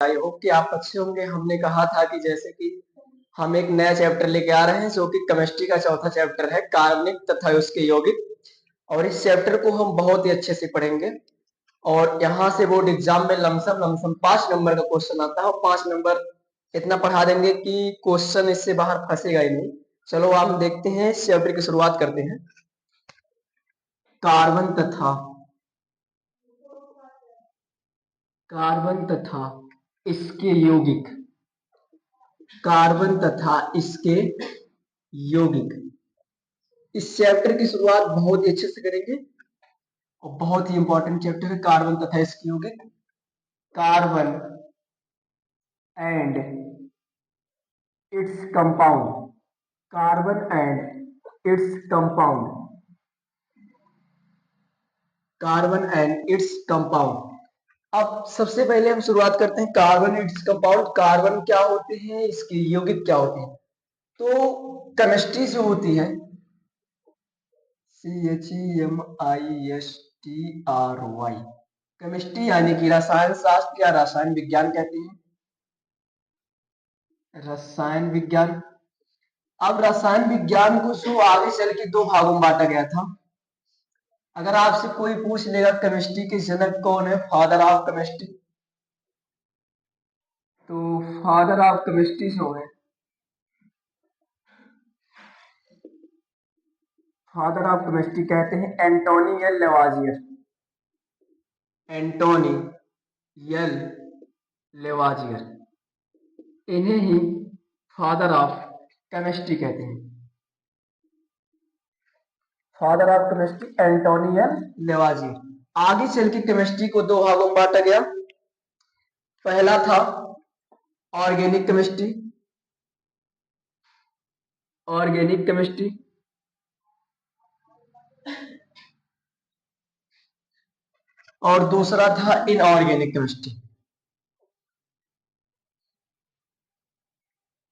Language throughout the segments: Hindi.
आई होप कि आप अच्छे होंगे। हमने कहा था कि जैसे कि हम एक नया चैप्टर लेके आ रहे हैं जो कि केमिस्ट्री का चौथा चैप्टर है, कार्बनिक तथा उसके यौगिक। और इस चैप्टर को हम बहुत ही अच्छे से पढ़ेंगे और यहाँ से बोर्ड एग्जाम में लमसम लमसम 5 नंबर का क्वेश्चन आता है और 5 नंबर इतना पढ़ा देंगे कि क्वेश्चन इससे बाहर फंसेगा ही नहीं। चलो आप देखते हैं, इस चैप्टर की शुरुआत करते हैं। कार्बन तथा इसके यौगिक, कार्बन तथा इसके यौगिक। इस चैप्टर की शुरुआत बहुत ही अच्छे से करेंगे और बहुत ही इंपॉर्टेंट चैप्टर है कार्बन तथा इसके यौगिक। Carbon and its compound, carbon and its compound, carbon and its compound. अब सबसे पहले हम शुरुआत करते हैं कार्बन इट्स कंपाउंड। कार्बन क्या होते हैं, इसके यौगिक क्या होते हैं। तो केमिस्ट्री जो होती है, CHEMISTRY, केमिस्ट्री यानी कि रसायन शास्त्र या रसायन विज्ञान कहते हैं, रसायन विज्ञान। अब रसायन विज्ञान को जो आगे चल के दो भागों में बांटा गया था। अगर आपसे कोई पूछ लेगा केमिस्ट्री के जनक कौन है, फादर ऑफ केमिस्ट्री, तो फादर ऑफ केमिस्ट्री जो है, फादर ऑफ केमिस्ट्री कहते हैं Antoine L Lavoisier, Antoine L Lavoisier. इन्हें ही फादर ऑफ केमिस्ट्री कहते हैं, father of chemistry Antoine L Lavoisier. आगे चल के केमिस्ट्री को दो भागों में बांटा गया। पहला था ऑर्गेनिक केमिस्ट्री, ऑर्गेनिक केमिस्ट्री, और दूसरा था इनऑर्गेनिक केमिस्ट्री,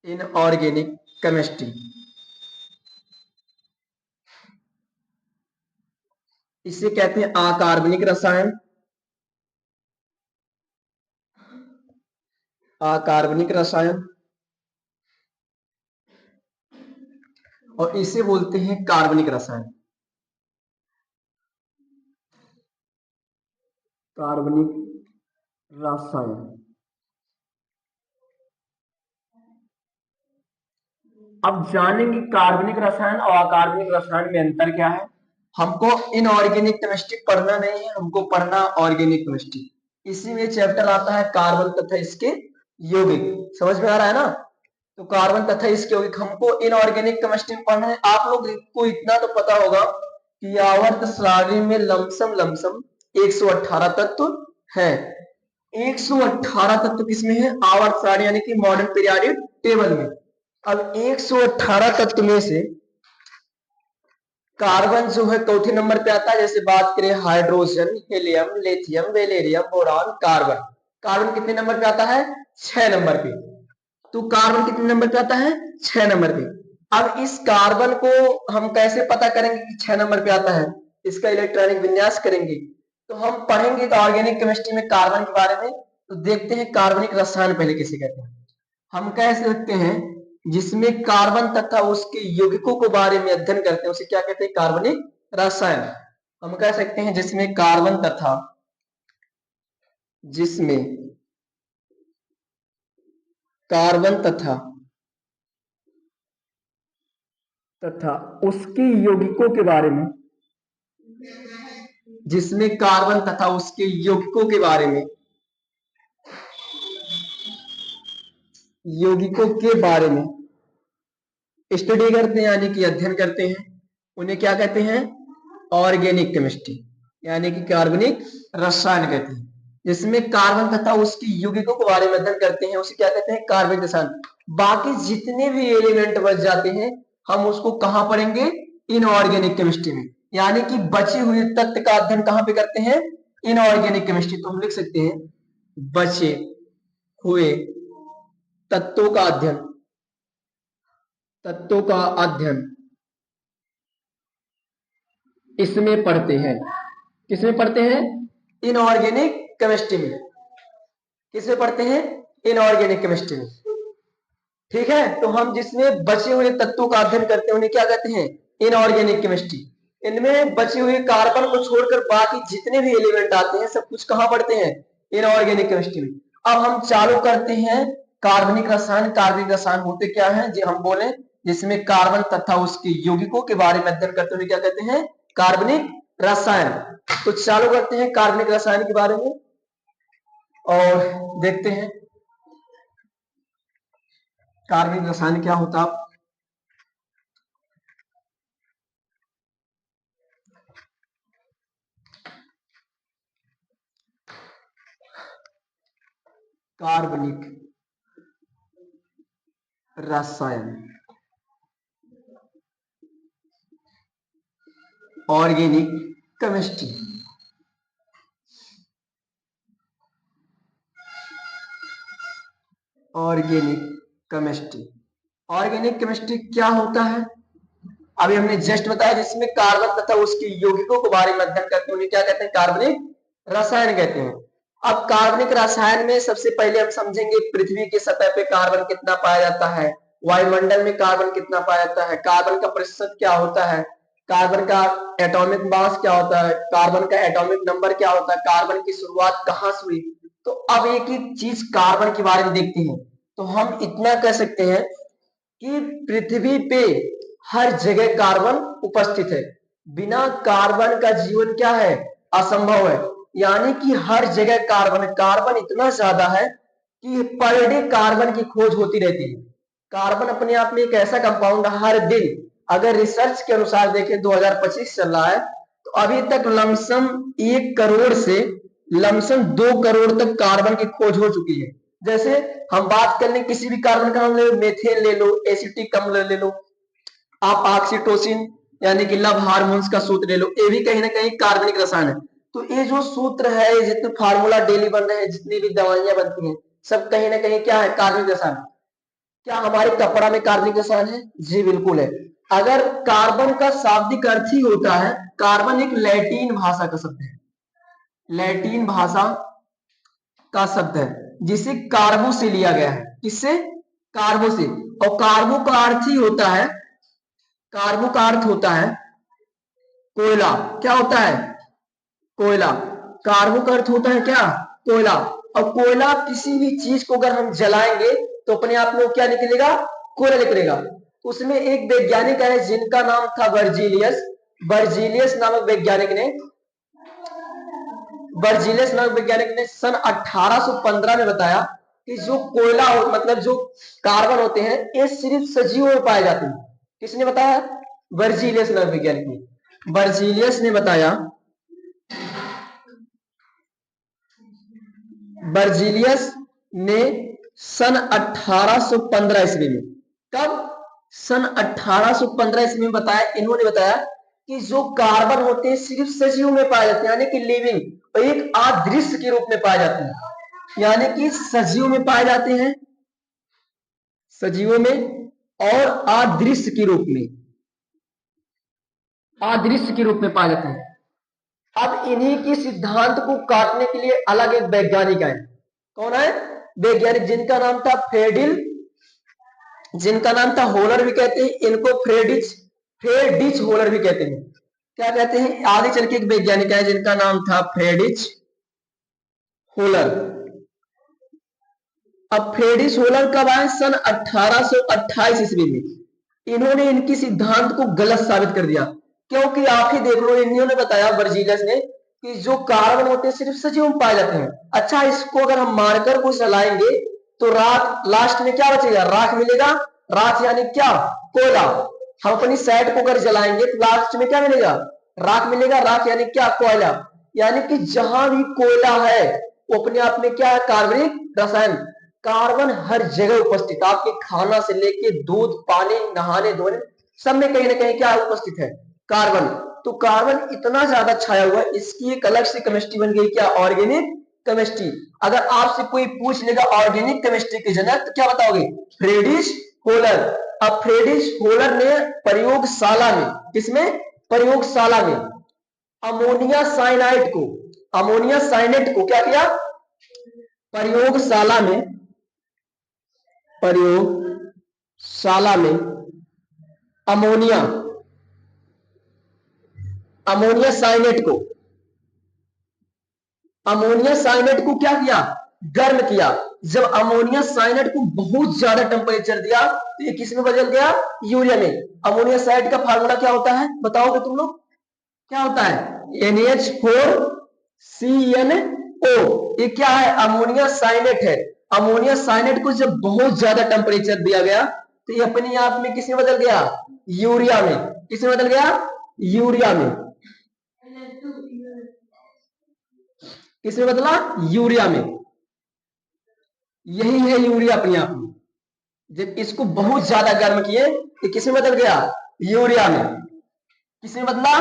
इनऑर्गेनिक केमिस्ट्री। इसे कहते हैं अकार्बनिक रसायन, अकार्बनिक रसायन, और इसे बोलते हैं कार्बनिक रसायन, कार्बनिक रसायन। अब जानेंगे कार्बनिक रसायन और अकार्बनिक रसायन में अंतर क्या है। हमको इनऑर्गेनिक केमिस्ट्री पढ़ना नहीं है, हमको पढ़ना ऑर्गेनिक केमिस्ट्री। इसी में चैप्टर आता है कार्बन तथा इसके यौगिक। समझ में आ रहा है ना। तो कार्बन तथा इसके यौगिक हमको इनऑर्गेनिक केमिस्ट्री में पढ़ना है। आप लोग को इतना तो पता होगा कि आवर्त सारणी में लमसम लमसम 118 तत्व है। 118 तत्व किसमें है, आवर्त सारणी यानी कि मॉडर्न पीरियोडिक टेबल में। अब 118 तत्व में से कार्बन जो है चौथे नंबर पे आता है। जैसे बात करें hydrogen, helium, lithium, beryllium, boron, carbon. Carbon कितने नंबर पे आता है, 6 नंबर पे। तो कार्बन कितने नंबर पे आता है, 6 नंबर पे। अब इस कार्बन को हम कैसे पता करेंगे कि 6 नंबर पे आता है, इसका इलेक्ट्रॉनिक विन्यास करेंगे। तो हम पढ़ेंगे तो ऑर्गेनिक केमिस्ट्री में कार्बन के बारे में। तो देखते हैं कार्बनिक रसायन पहले किसे कहते हैं। हम कह सकते हैं जिसमें कार्बन तथा उसके यौगिकों के बारे में अध्ययन करते हैं उसे क्या कहते हैं, कार्बनिक रसायन। हम कह सकते हैं जिसमें कार्बन तथा, जिसमें कार्बन तथा उसके यौगिकों के बारे में, जिसमें कार्बन तथा उसके यौगिकों के बारे में, यौगिकों के बारे में स्टडी करते हैं यानी कि अध्ययन करते हैं, उन्हें क्या कहते हैं, ऑर्गेनिक केमिस्ट्री यानी कि कार्बनिक रसायन कहते हैं। जिसमें कार्बन तथा उसकी यौगिकों के बारे में अध्ययन करते हैं उसे क्या कहते हैं, कार्बनिक रसायन। बाकी जितने भी एलिमेंट बच जाते हैं हम उसको कहां पढ़ेंगे, इनऑर्गेनिक केमिस्ट्री में। यानी कि बचे हुए तत्व का अध्ययन कहां पे करते हैं, इनऑर्गेनिक केमिस्ट्री। तो हम लिख सकते हैं बचे हुए तत्वों का अध्ययन, तत्वों का अध्ययन इसमें पढ़ते हैं। किसमें पढ़ते हैं, इनऑर्गेनिक केमिस्ट्री में। किसमें पढ़ते हैं? इनऑर्गेनिक केमिस्ट्री में। ठीक है, तो हम जिसमें बचे हुए तत्वों का अध्ययन करते हैं उन्हें क्या कहते हैं? Inorganic chemistry. इनमें बचे हुए कार्बन को छोड़कर बाकी जितने भी एलिमेंट आते हैं सब कुछ कहां पढ़ते हैं? इनऑर्गेनिक केमिस्ट्री में। अब हम चालू करते हैं कार्बनिक रसायन। कार्बनिक रसायन होते क्या है जी? हम बोले जिसमें कार्बन तथा उसके यौगिकों के बारे में अध्ययन करते हुए क्या कहते हैं? कार्बनिक रसायन। तो चालू करते हैं कार्बनिक रसायन के बारे में और देखते हैं कार्बनिक रसायन क्या होता है। कार्बनिक रसायन, organic chemistry. Organic chemistry, organic chemistry क्या होता है? अभी हमने जस्ट बताया जिसमें कार्बन तथा उसके यौगिकों के बारे में अध्ययन करते हैं उन्हें क्या कहते हैं? कार्बनिक रसायन कहते हैं। अब कार्बनिक रसायन में सबसे पहले हम समझेंगे पृथ्वी की सतह पे कार्बन कितना पाया जाता है, वायुमंडल में कार्बन कितना पाया जाता है, कार्बन का प्रतिशत क्या होता है, कार्बन का एटॉमिक मास क्या होता है, कार्बन का एटॉमिक नंबर क्या होता है, कार्बन की शुरुआत कहां से हुई। तो अब एक एक चीज कार्बन के बारे में देखते हैं। तो हम इतना कह सकते हैं कि पृथ्वी पे हर जगह कार्बन उपस्थित है। बिना कार्बन का जीवन क्या है? असंभव है। यानी कि हर जगह कार्बन, कार्बन इतना ज्यादा है कि पर डे कार्बन की खोज होती रहती है। कार्बन अपने आप में एक ऐसा कंपाउंड हर दिन, अगर रिसर्च के अनुसार देखें 2025 चल रहा है तो अभी तक लमसम 1 करोड़ से लमसम 2 करोड़ तक कार्बन की खोज हो चुकी है। जैसे हम बात कर लें किसी भी कार्बन का नाम ले लो, मेथेन ले लो, एसिटिक अम्ल ले लो, आप ऑक्सीटोसिन यानी कि लव हार्मोन्स का सूत्र ले लो, ये भी कहीं ना कहीं कार्बनिक रसायन है। तो ये जो सूत्र है, जितने फार्मूला डेली बन रहे हैं, जितनी भी दवाइयां बनती हैं, सब कहीं ना कहीं क्या है? कार्बनिक रसायन। क्या हमारे कपड़ा में कार्बनिक रसायन है? जी बिल्कुल है। अगर कार्बन का शाब्दिक अर्थ ही होता है, कार्बन एक लैटिन भाषा का शब्द है, लैटिन भाषा का शब्द है जिसे कार्बो से लिया गया है। किससे? कार्बो से। और कार्बो का अर्थ ही होता है, कार्बो का अर्थ होता है कोयला। क्या होता है? कोयला। कार्बो का अर्थ होता है क्या? कोयला। और कोयला किसी भी चीज को अगर हम जलाएंगे तो अपने आप में वो क्या निकलेगा? कोयला निकलेगा। उसमें एक वैज्ञानिक है जिनका नाम था बर्जीलियस। बर्जीलियस नामक वैज्ञानिक ने बर्जीलियस नामक वैज्ञानिक ने सन 1815 में बताया कि जो कोयला मतलब जो कार्बन होते हैं ये सिर्फ सजीवों में पाए जाते हैं। किसने बताया? बर्जीलियस नामक वैज्ञानिक ने। बर्जीलियस ने बताया, बर्जीलियस ने सन 1815 ईस्वी में, कब? सन 1815 ईस्वी में बताया। इन्होंने बताया कि जो कार्बन होते हैं सिर्फ सजीव में पाए जाते हैं, यानी कि लिविंग, और एक अदृश्य के रूप में पाए जाते हैं। यानी कि सजीव में पाए जाते हैं, सजीवों में, और अदृश्य के रूप में, अदृश्य के रूप में पाए जाते हैं। अब इन्हीं की सिद्धांत को काटने के लिए अलग एक वैज्ञानिक आए। कौन है? वैज्ञानिक जिनका नाम था फ्रेडिल, जिनका नाम था होलर भी कहते हैं इनको, फ्रेडिच होलर भी कहते हैं। क्या कहते हैं? आगे चल के एक वैज्ञानिक है जिनका नाम था फ्रेडिच होलर। अब फ्रेडिच होलर कब आए? सन 1828 ईस्वी में। इन्होंने इनकी सिद्धांत को गलत साबित कर दिया, क्योंकि आप ही देख लो, इन्होंने बताया बर्जीलियस ने कि जो कार्बन होते हैं सिर्फ सजीव में पाए जाते हैं। अच्छा, इसको अगर हम मारकर को जलाएंगे तो राख, लास्ट में क्या बचेगा? राख मिलेगा। राख यानी क्या? कोयला। हम अपनी सैट को अगर जलाएंगे तो लास्ट में क्या मिलेगा? राख मिलेगा। राख यानी क्या? कोयला। यानी कि जहां भी कोयला है वो अपने आप में क्या है? कार्बनिक रसायन। कार्बन हर जगह उपस्थित, आपके खाना से लेके दूध, पानी, नहाने धोने, सब में कहीं ना कहीं क्या उपस्थित है? कार्बन। तो कार्बन इतना ज्यादा छाया हुआ है, इसकी एक अलग से केमिस्ट्री बन गई, क्या? Organic chemistry. अगर आपसे कोई पूछ लेगा ऑर्गेनिक केमिस्ट्री के जनक तो क्या बताओगे? फ्रेडिश होलर। अब फ्रेडिश होलर ने प्रयोगशाला में, किसमें? प्रयोगशाला में अमोनिया साइनाइड को, अमोनिया साइनेट को क्या किया? प्रयोगशाला में अमोनिया अमोनिया साइनेट को क्या किया, गर्म किया। जब अमोनिया साइनेट को बहुत ज्यादा टेम्परेचर दिया तो ये किस में बदल गया, यूरिया में। अमोनिया साइनेट का फार्मूला क्या होता है बताओगे तुम लोग, क्या होता है, NH4CnO। ये क्या है, अमोनिया साइनेट है। अमोनिया साइनेट को जब बहुत ज्यादा टेम्परेचर दिया गया तो ये अपने आप में किसमें बदल गया, यूरिया में। किसमें बदल गया, यूरिया में। किसमें बदला, यूरिया में। यही है यूरिया अपने आप में। जब इसको बहुत ज्यादा गर्म किए तो किसमें बदल गया, यूरिया में। किसमें बदला,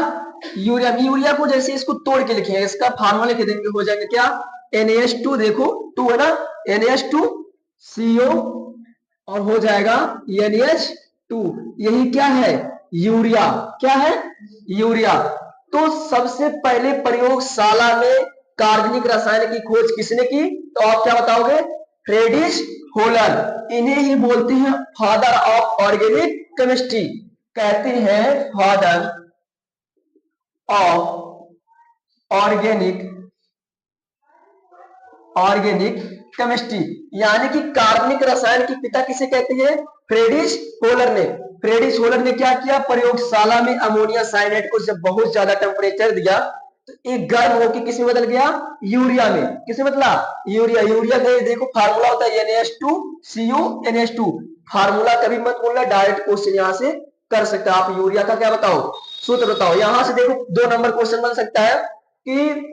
यूरिया में। यूरिया को जैसे इसको तोड़ के लिखेंगे, इसका फार्मूला लिख देंगे, हो जाएगा क्या, NH2, देखो 2 है ना, NH2CO और हो जाएगा NH2। यही क्या है, यूरिया। क्या है, यूरिया। तो सबसे पहले प्रयोगशाला में कार्बनिक रसायन की खोज किसने की, तो आप क्या बताओगे, फ्रेडरिच होलर। इन्हें ही बोलते हैं फादर ऑफ ऑर्गेनिक केमिस्ट्री, कहते हैं फादर ऑफ ऑर्गेनिक केमिस्ट्री। यानी कि कार्बनिक रसायन के पिता किसे कहते हैं, फ्रेडरिच होलर ने। फ्रेडरिच होलर ने क्या किया, प्रयोगशाला में अमोनिया साइनेट को जब बहुत ज्यादा टेम्परेचर दिया तो एक गर्म होकर किसमें बदल गया, यूरिया में। किसमें बदला, यूरिया। यूरिया का देखो फार्मूला होता है NH2CU NH2। फार्मूला कभी मत बोलना, डायरेक्ट क्वेश्चन यहां से कर सकते हो आप। यूरिया का क्या बताओ, सूत्र बताओ। यहां से देखो 2 नंबर क्वेश्चन बन सकता है कि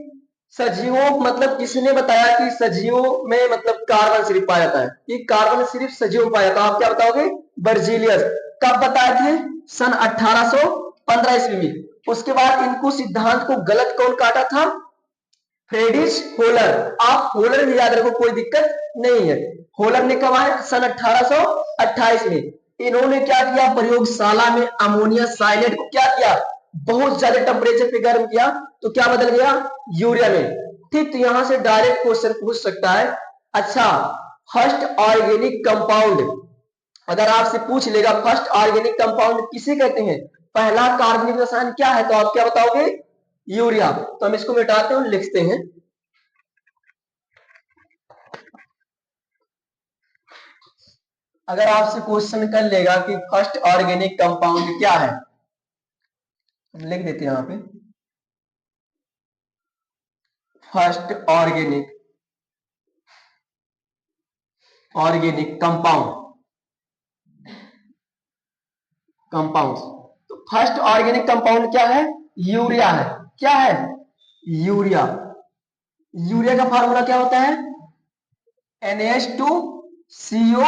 सजीवों, मतलब किसने बताया कि सजीवों में मतलब कार्बन सिर्फ पाया जाता है, कि कार्बन सिर्फ सजीवों में पाया जाता है। आप क्या बताओगे, बर्जीलियस। कब बताए थे, सन 1815 ईस्वी में। उसके बाद इनको सिद्धांत को गलत कौन काटा था, फ्रेडरिच होलर। आप होलर भी याद रखो, कोई दिक्कत नहीं है। होलर ने कब आया, सन 1828 में। इन्होंने क्या किया, प्रयोगशाला में अमोनिया साइनेट को क्या किया, बहुत ज्यादा टेम्परेचर पे गर्म किया तो क्या बदल गया, यूरिया में। ठीक, तो यहां से डायरेक्ट क्वेश्चन पूछ सकता है। अच्छा, फर्स्ट ऑर्गेनिक कंपाउंड अगर आपसे पूछ लेगा, फर्स्ट ऑर्गेनिक कंपाउंड किसे कहते हैं, पहला कार्बनिक रसायन क्या है, तो आप क्या बताओगे, यूरिया। तो हम इसको मिटाते हैं, लिखते हैं अगर आपसे क्वेश्चन कर लेगा कि फर्स्ट ऑर्गेनिक कंपाउंड क्या है, हम लिख देते हैं यहां पे फर्स्ट ऑर्गेनिक कंपाउंड। तो फर्स्ट ऑर्गेनिक कंपाउंड क्या है, यूरिया है। क्या है, यूरिया। यूरिया का फार्मूला क्या होता है, NH2CO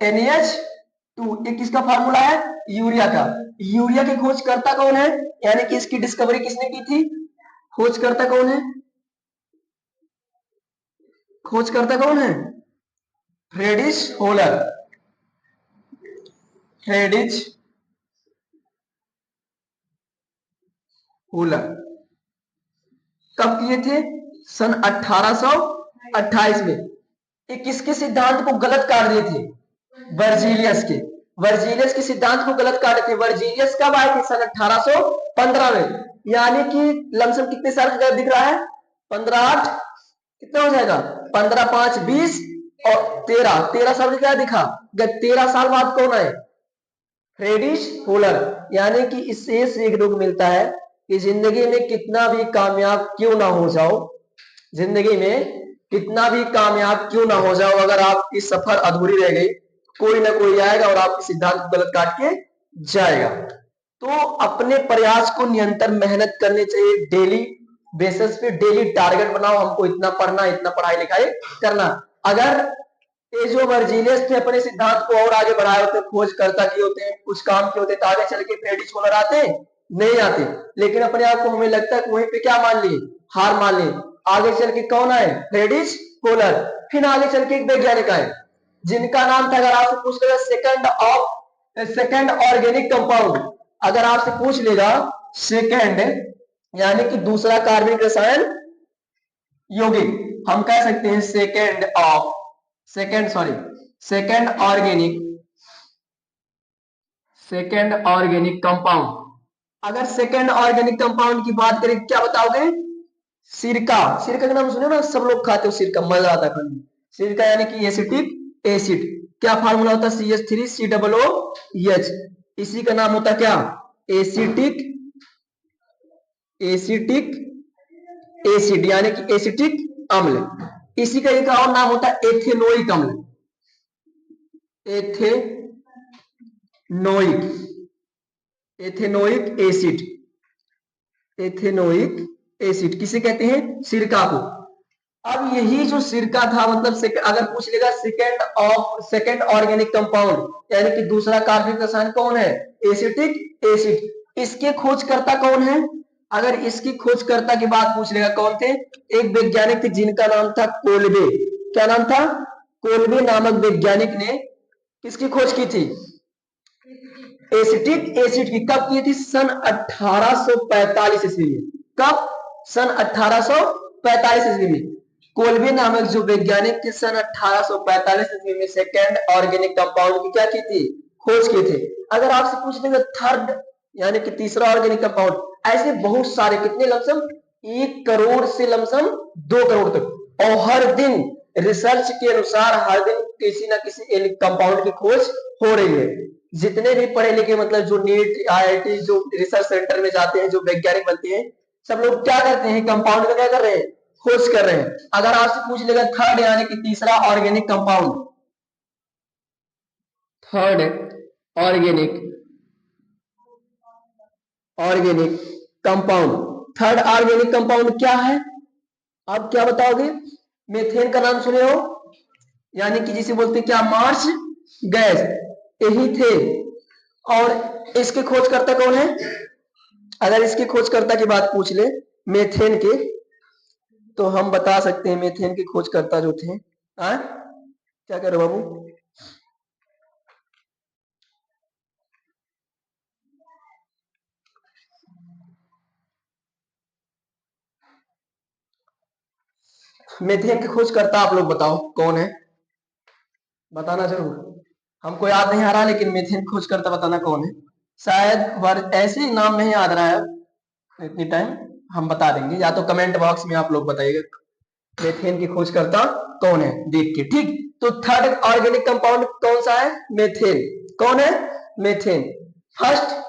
NH2। ये किसका फार्मूला है, यूरिया का। यूरिया की खोज करता कौन है, यानी कि इसकी डिस्कवरी किसने की थी, खोज करता कौन है, खोज करता कौन है, फ्रेडरिच होलर। फ्रेडरिच होलर कब किए थे, सन 1828 में। ये किसके सिद्धांत को गलत काट दिए थे, वर्जीलियस के। वर्जीलियस के सिद्धांत को गलत काटे थे। वर्जीलियस कब आए थे, सन 1815 में। यानी कि लमसम कितने साल का दिख रहा है, 15 कितना हो जाएगा, 15 5 20 और 13 साल का क्या दिखा। 13 साल बाद कौन आए, फ्रेडरिच होलर। यानी कि इससे सीखने को मिलता है कि जिंदगी में कितना भी कामयाब क्यों ना हो जाओ, जिंदगी में कितना भी कामयाब क्यों ना हो जाओ, अगर आपकी सफर अधूरी रह गई, कोई ना कोई आएगा और आपके सिद्धांत को गलत काट के जाएगा। तो अपने प्रयास को निरंतर मेहनत करनी चाहिए, डेली बेसिस पे डेली टारगेट बनाओ, हमको इतना पढ़ना, इतना पढ़ाई लिखाई करना। अगर ये जो वर्जीलियस थे अपने सिद्धांत को और आगे बढ़ाए होते, खोजकर्ता किए होते, कुछ काम किए होते, तो आगे चल के फ्रेडरिच होलर आते नहीं आते। लेकिन अपने आप को हमें लगता है कि वहीं पे क्या मान लिए, हार मान लिए। आगे चल के कौन आए, फ्रेडरिच होलर। फिर आगे चल के एक वैज्ञानिक आए जिनका नाम था, अगर आपसे पूछ लेगा सेकंड ऑर्गेनिक कंपाउंड, अगर आपसे पूछ लेगा सेकंड यानी कि दूसरा कार्बनिक रसायन यौगिक, हम कह सकते हैं सेकेंड ऑर्गेनिक कंपाउंड। अगर सेकेंड ऑर्गेनिक कंपाउंड की बात करें क्या बताओगे? सिरका। सिरका का नाम सुने ना, सब लोग खाते हो सिरका, मजा आता है खाने में। सिरका यानी कि एसिटिक एसिड। क्या फार्मूला होता है? CH3COOH। इसी का नाम होता है क्या? एसिटिक एसिड यानी कि एसिटिक अम्ल। इसी का एक और नाम होता है एथेनोइक अम्ल। Ethanoic acid. एथेनोइक एसिड किसे कहते हैं? सिरका को। अब यही जो सिरका था, मतलब अगर पूछ लेगा सेकेंड ऑर्गेनिक कंपाउंड यानी कि दूसरा कार्बनिक रसायन कौन है? Acetic acid. इसके खोजकर्ता कौन है? अगर इसकी खोजकर्ता की बात पूछ लेगा कौन थे? एक वैज्ञानिक थे जिनका नाम था कोलबे। क्या नाम था? कोलबे नामक वैज्ञानिक ने किसकी खोज की थी? एसिटिक एसिड की। कब की थी? सन 1845 ईस्वी में। कब? सन 1845 ईस्वी में। कोलबे नामक जो वैज्ञानिक थे सन 1845 ईस्वी में सेकेंड ऑर्गेनिक कंपाउंड की क्या की थी? खोज की थी। अगर आपसे पूछ लेंगे थर्ड यानी कि तीसरा ऑर्गेनिक कंपाउंड, ऐसे बहुत सारे, कितने? लमसम 1 करोड़ से लमसम 2 करोड़ तक। और हर दिन रिसर्च के अनुसार हर दिन किसी ना किसी कंपाउंड की खोज हो रही है। जितने भी पढ़े लिखे, मतलब जो नीट IIT जो रिसर्च सेंटर में जाते हैं, जो वैज्ञानिक बनते हैं, सब लोग क्या करते हैं? कंपाउंड का क्या कर रहे हैं? खोज कर रहे हैं। अगर आपसे पूछ लेगा थर्ड यानी कि तीसरा organic compound, third organic organic compound, third organic compound क्या है? आप क्या बताओगे? मेथेन का नाम सुने हो? यानी कि जिसे बोलते हैं क्या? Marsh gas. यही थे। और इसके खोजकर्ता कौन है? अगर इसके खोजकर्ता की बात पूछ ले मेथेन के, तो हम बता सकते हैं मेथेन के खोजकर्ता जो थे। क्या कह रहे हो बाबू? मेथेन के खोजकर्ता आप लोग बताओ कौन है? बताना जरूर। हमको याद नहीं आ रहा, लेकिन मेथेन खोजकर्ता बताना कौन है। शायद ऐसे ही नाम नहीं याद रहा है इतनी टाइम, हम बता देंगे, या तो कमेंट बॉक्स में आप लोग बताइएगा मेथेन की खोजकर्ता कौन है देख के। ठीक, तो थर्ड ऑर्गेनिक कंपाउंड कौन सा है? मेथेन। कौन है? Methane. First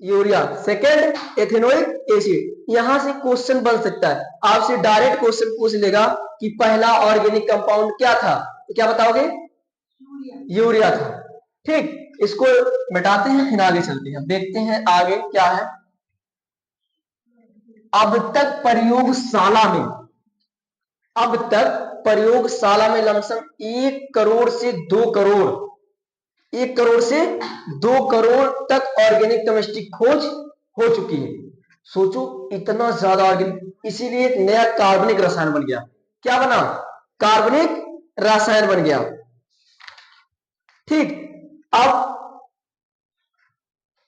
urea, second ethanoic acid. यहां से क्वेश्चन बन सकता है, आपसे डायरेक्ट क्वेश्चन पूछ लेगा कि पहला ऑर्गेनिक कंपाउंड क्या था, तो क्या बताओगे? यूरिया था। ठीक, इसको मिटाते हैं, फिर आगे चलते हैं, देखते हैं आगे क्या है। अब तक प्रयोगशाला में लमसम 1 करोड़ से 2 करोड़ तक ऑर्गेनिक केमिस्ट्री खोज हो चुकी है। सोचो इतना ज्यादा ऑर्गेनिक, इसीलिए एक नया कार्बनिक रसायन बन गया। क्या बना? कार्बनिक रसायन बन गया। ठीक, अब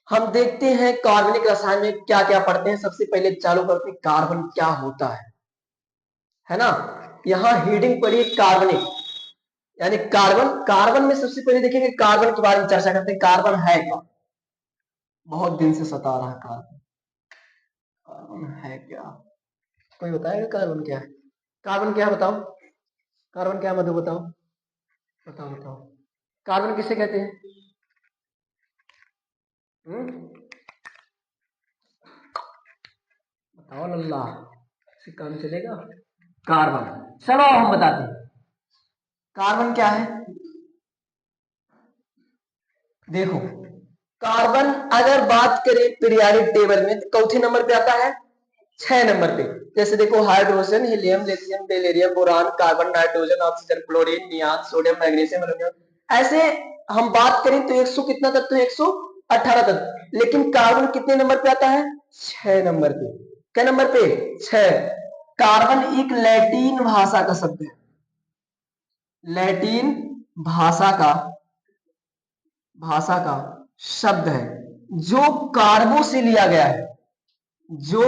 हम देखते हैं कार्बनिक रसायन में क्या क्या पढ़ते हैं। सबसे पहले चालू करते हैं कार्बन क्या होता है ना। यहां हेडिंग पड़ी कार्बनिक यानी कार्बन। कार्बन में सबसे पहले देखेंगे कार्बन के बारे में चर्चा करते हैं। कार्बन है क्या? बहुत दिन से सता रहा है कार्बन। कार्बन है क्या? कोई बताएगा कार्बन क्या है? कार्बन क्या है बताओ? कार्बन क्या? मधु बताओ, बताओ बताओ। कार्बन किसे कहते हैं? बताओ लल्ला, से काम चलेगा? कार्बन, चलो हम बताते हैं कार्बन क्या है। देखो, कार्बन अगर बात करें पीरियोडिक टेबल में तो चौथे नंबर पे आता है, 6 नंबर पे। जैसे देखो, hydrogen, helium, lithium, beryllium, boron, carbon, nitrogen, oxygen, chlorine, neon, sodium, magnesium, aluminium. ऐसे हम बात करें तो 100 कितना तत्व है? 118 तत्व। लेकिन कार्बन कितने नंबर पे आता है? 6 नंबर पे। क्या नंबर पे? 6। कार्बन एक लैटिन भाषा का शब्द है। लैटिन भाषा का शब्द है, जो कार्बो से लिया गया है। जो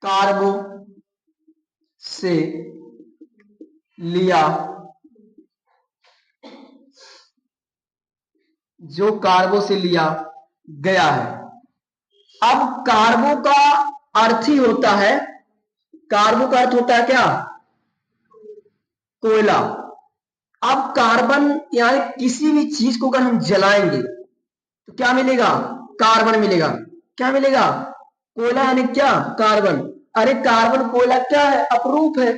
कार्बो से लिया, जो कार्बो से लिया गया है। अब कार्बो का अर्थ ही होता है, कार्बो का अर्थ होता है क्या? कोयला। अब कार्बन यानी किसी भी चीज को अगर हम जलाएंगे तो क्या मिलेगा? कार्बन मिलेगा। क्या मिलेगा? कोयला यानी क्या? कार्बन। अरे कार्बन कोयला क्या है? अपरूप है।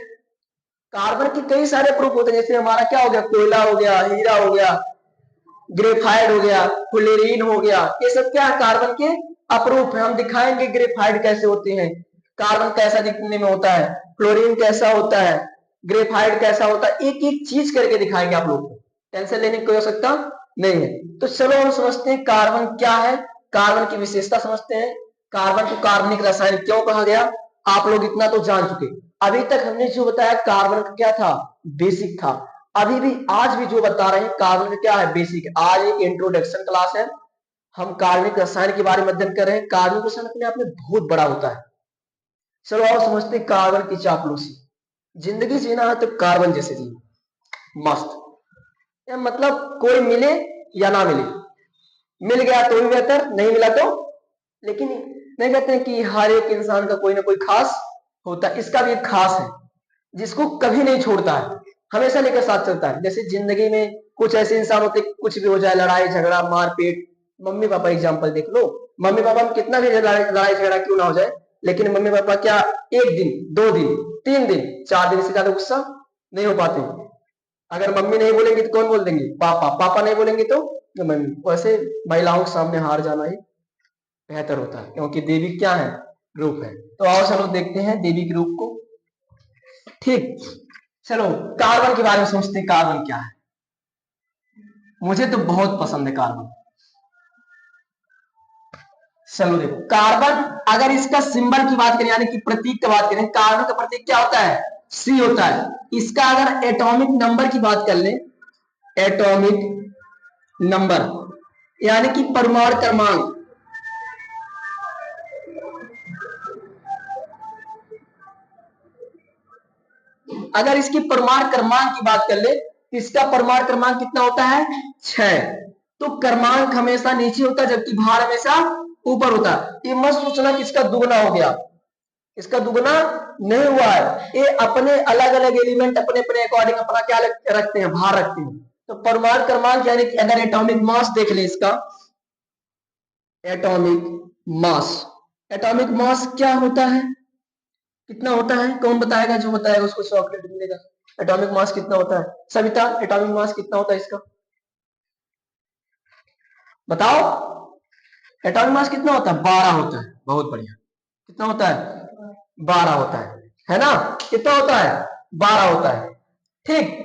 कार्बन के कई सारे प्रूफ होते हैं, जैसे हमारा क्या हो गया? कोयला हो गया, हीरा हो गया, ग्रेफाइड हो गया, फ्लोरीन हो गया, ये सब क्या है? कार्बन के अपरूप है। हम दिखाएंगे ग्रेफाइड कैसे होते हैं, कार्बन कैसा दिखने में होता है, फ्लोरीन कैसा होता है, ग्रेफाइड कैसा होता है, एक एक चीज करके दिखाएंगे आप लोग को। टेंशन लेने की कोई आवश्यकता नहीं है। तो चलो हम समझते हैं कार्बन क्या है, कार्बन की विशेषता समझते हैं। कार्बन को कार्बनिक रसायन क्यों कहा गया, आप लोग इतना तो जान चुके। अभी तक हमने जो बताया कार्बन का क्या था? बेसिक था। अभी भी आज भी जो बता रहे हैं कार्बन का क्या है? बेसिक। आज एक इंट्रोडक्शन क्लास है, हम कार्बनिक रसायन के बारे में अध्ययन कर रहे हैं। कार्बनिक रसायन अपने आप में बहुत बड़ा होता है। चलो और समझते हैं कार्बन की चापलूसी। जिंदगी जीना है तो कार्बन जैसे जीना मस्त, या मतलब कोई मिले या ना मिले, मिल गया तो भी बेहतर, नहीं मिला तो, लेकिन नहीं कहते हैं कि हर एक इंसान का कोई ना कोई खास होता है, इसका भी एक खास है जिसको कभी नहीं छोड़ता है, हमेशा लेकर साथ चलता है। जैसे जिंदगी में कुछ ऐसे इंसान होते, कुछ भी हो जाए, लड़ाई झगड़ा मारपीट, मम्मी पापा एग्जांपल देख लो। मम्मी पापा में कितना भी लड़ाई झगड़ा क्यों ना हो जाए, लेकिन मम्मी पापा क्या एक दिन, दो दिन, तीन दिन, चार दिन से ज्यादा गुस्सा नहीं हो पाते। अगर मम्मी नहीं बोलेंगे तो कौन बोल देंगे? पापा। पापा नहीं बोलेंगे तो मम्मी। वैसे महिलाओं के सामने हार जाना ही बेहतर होता है, क्योंकि देवी क्या है? रूप है। तो आओ चलो देखते हैं देवी के रूप को। ठीक, चलो कार्बन के बारे में सोचते हैं। कार्बन क्या है? मुझे तो बहुत पसंद है कार्बन। चलो देखो, कार्बन अगर इसका सिंबल की बात करें यानी कि प्रतीक की बात करें, कार्बन का प्रतीक क्या होता है? सी होता है। इसका अगर एटॉमिक नंबर की बात कर ले, एटॉमिक नंबर यानी कि परमाणु क्रमांक, अगर इसकी परमाणु क्रमांक की बात कर ले, इसका परमाणु क्रमांक कितना होता है? 6। तो क्रमांक हमेशा नीचे होता है जबकि भार हमेशा ऊपर होता है। ये मत सोचना कि इसका दुगना हो गया, इसका दुगना नहीं हुआ है। ये अपने अलग अलग एलिमेंट अपने अपने अकॉर्डिंग अपना क्या रखते हैं? भार रखते हैं। तो परमाणु क्रमांक यानी कि अगर एटॉमिक मास देख ले इसका, एटॉमिक मास, एटॉमिक मास क्या होता है? कितना होता है? कौन बताएगा? जो बताएगा उसको चॉकलेट मिलेगा। एटॉमिक मास कितना होता है? सविता, एटॉमिक मास कितना होता है इसका? बताओ, एटॉमिक मास कितना होता है? 12 होता है। बहुत बढ़िया। कितना होता है? 12 होता है ना? कितना होता है? 12 होता है। ठीक,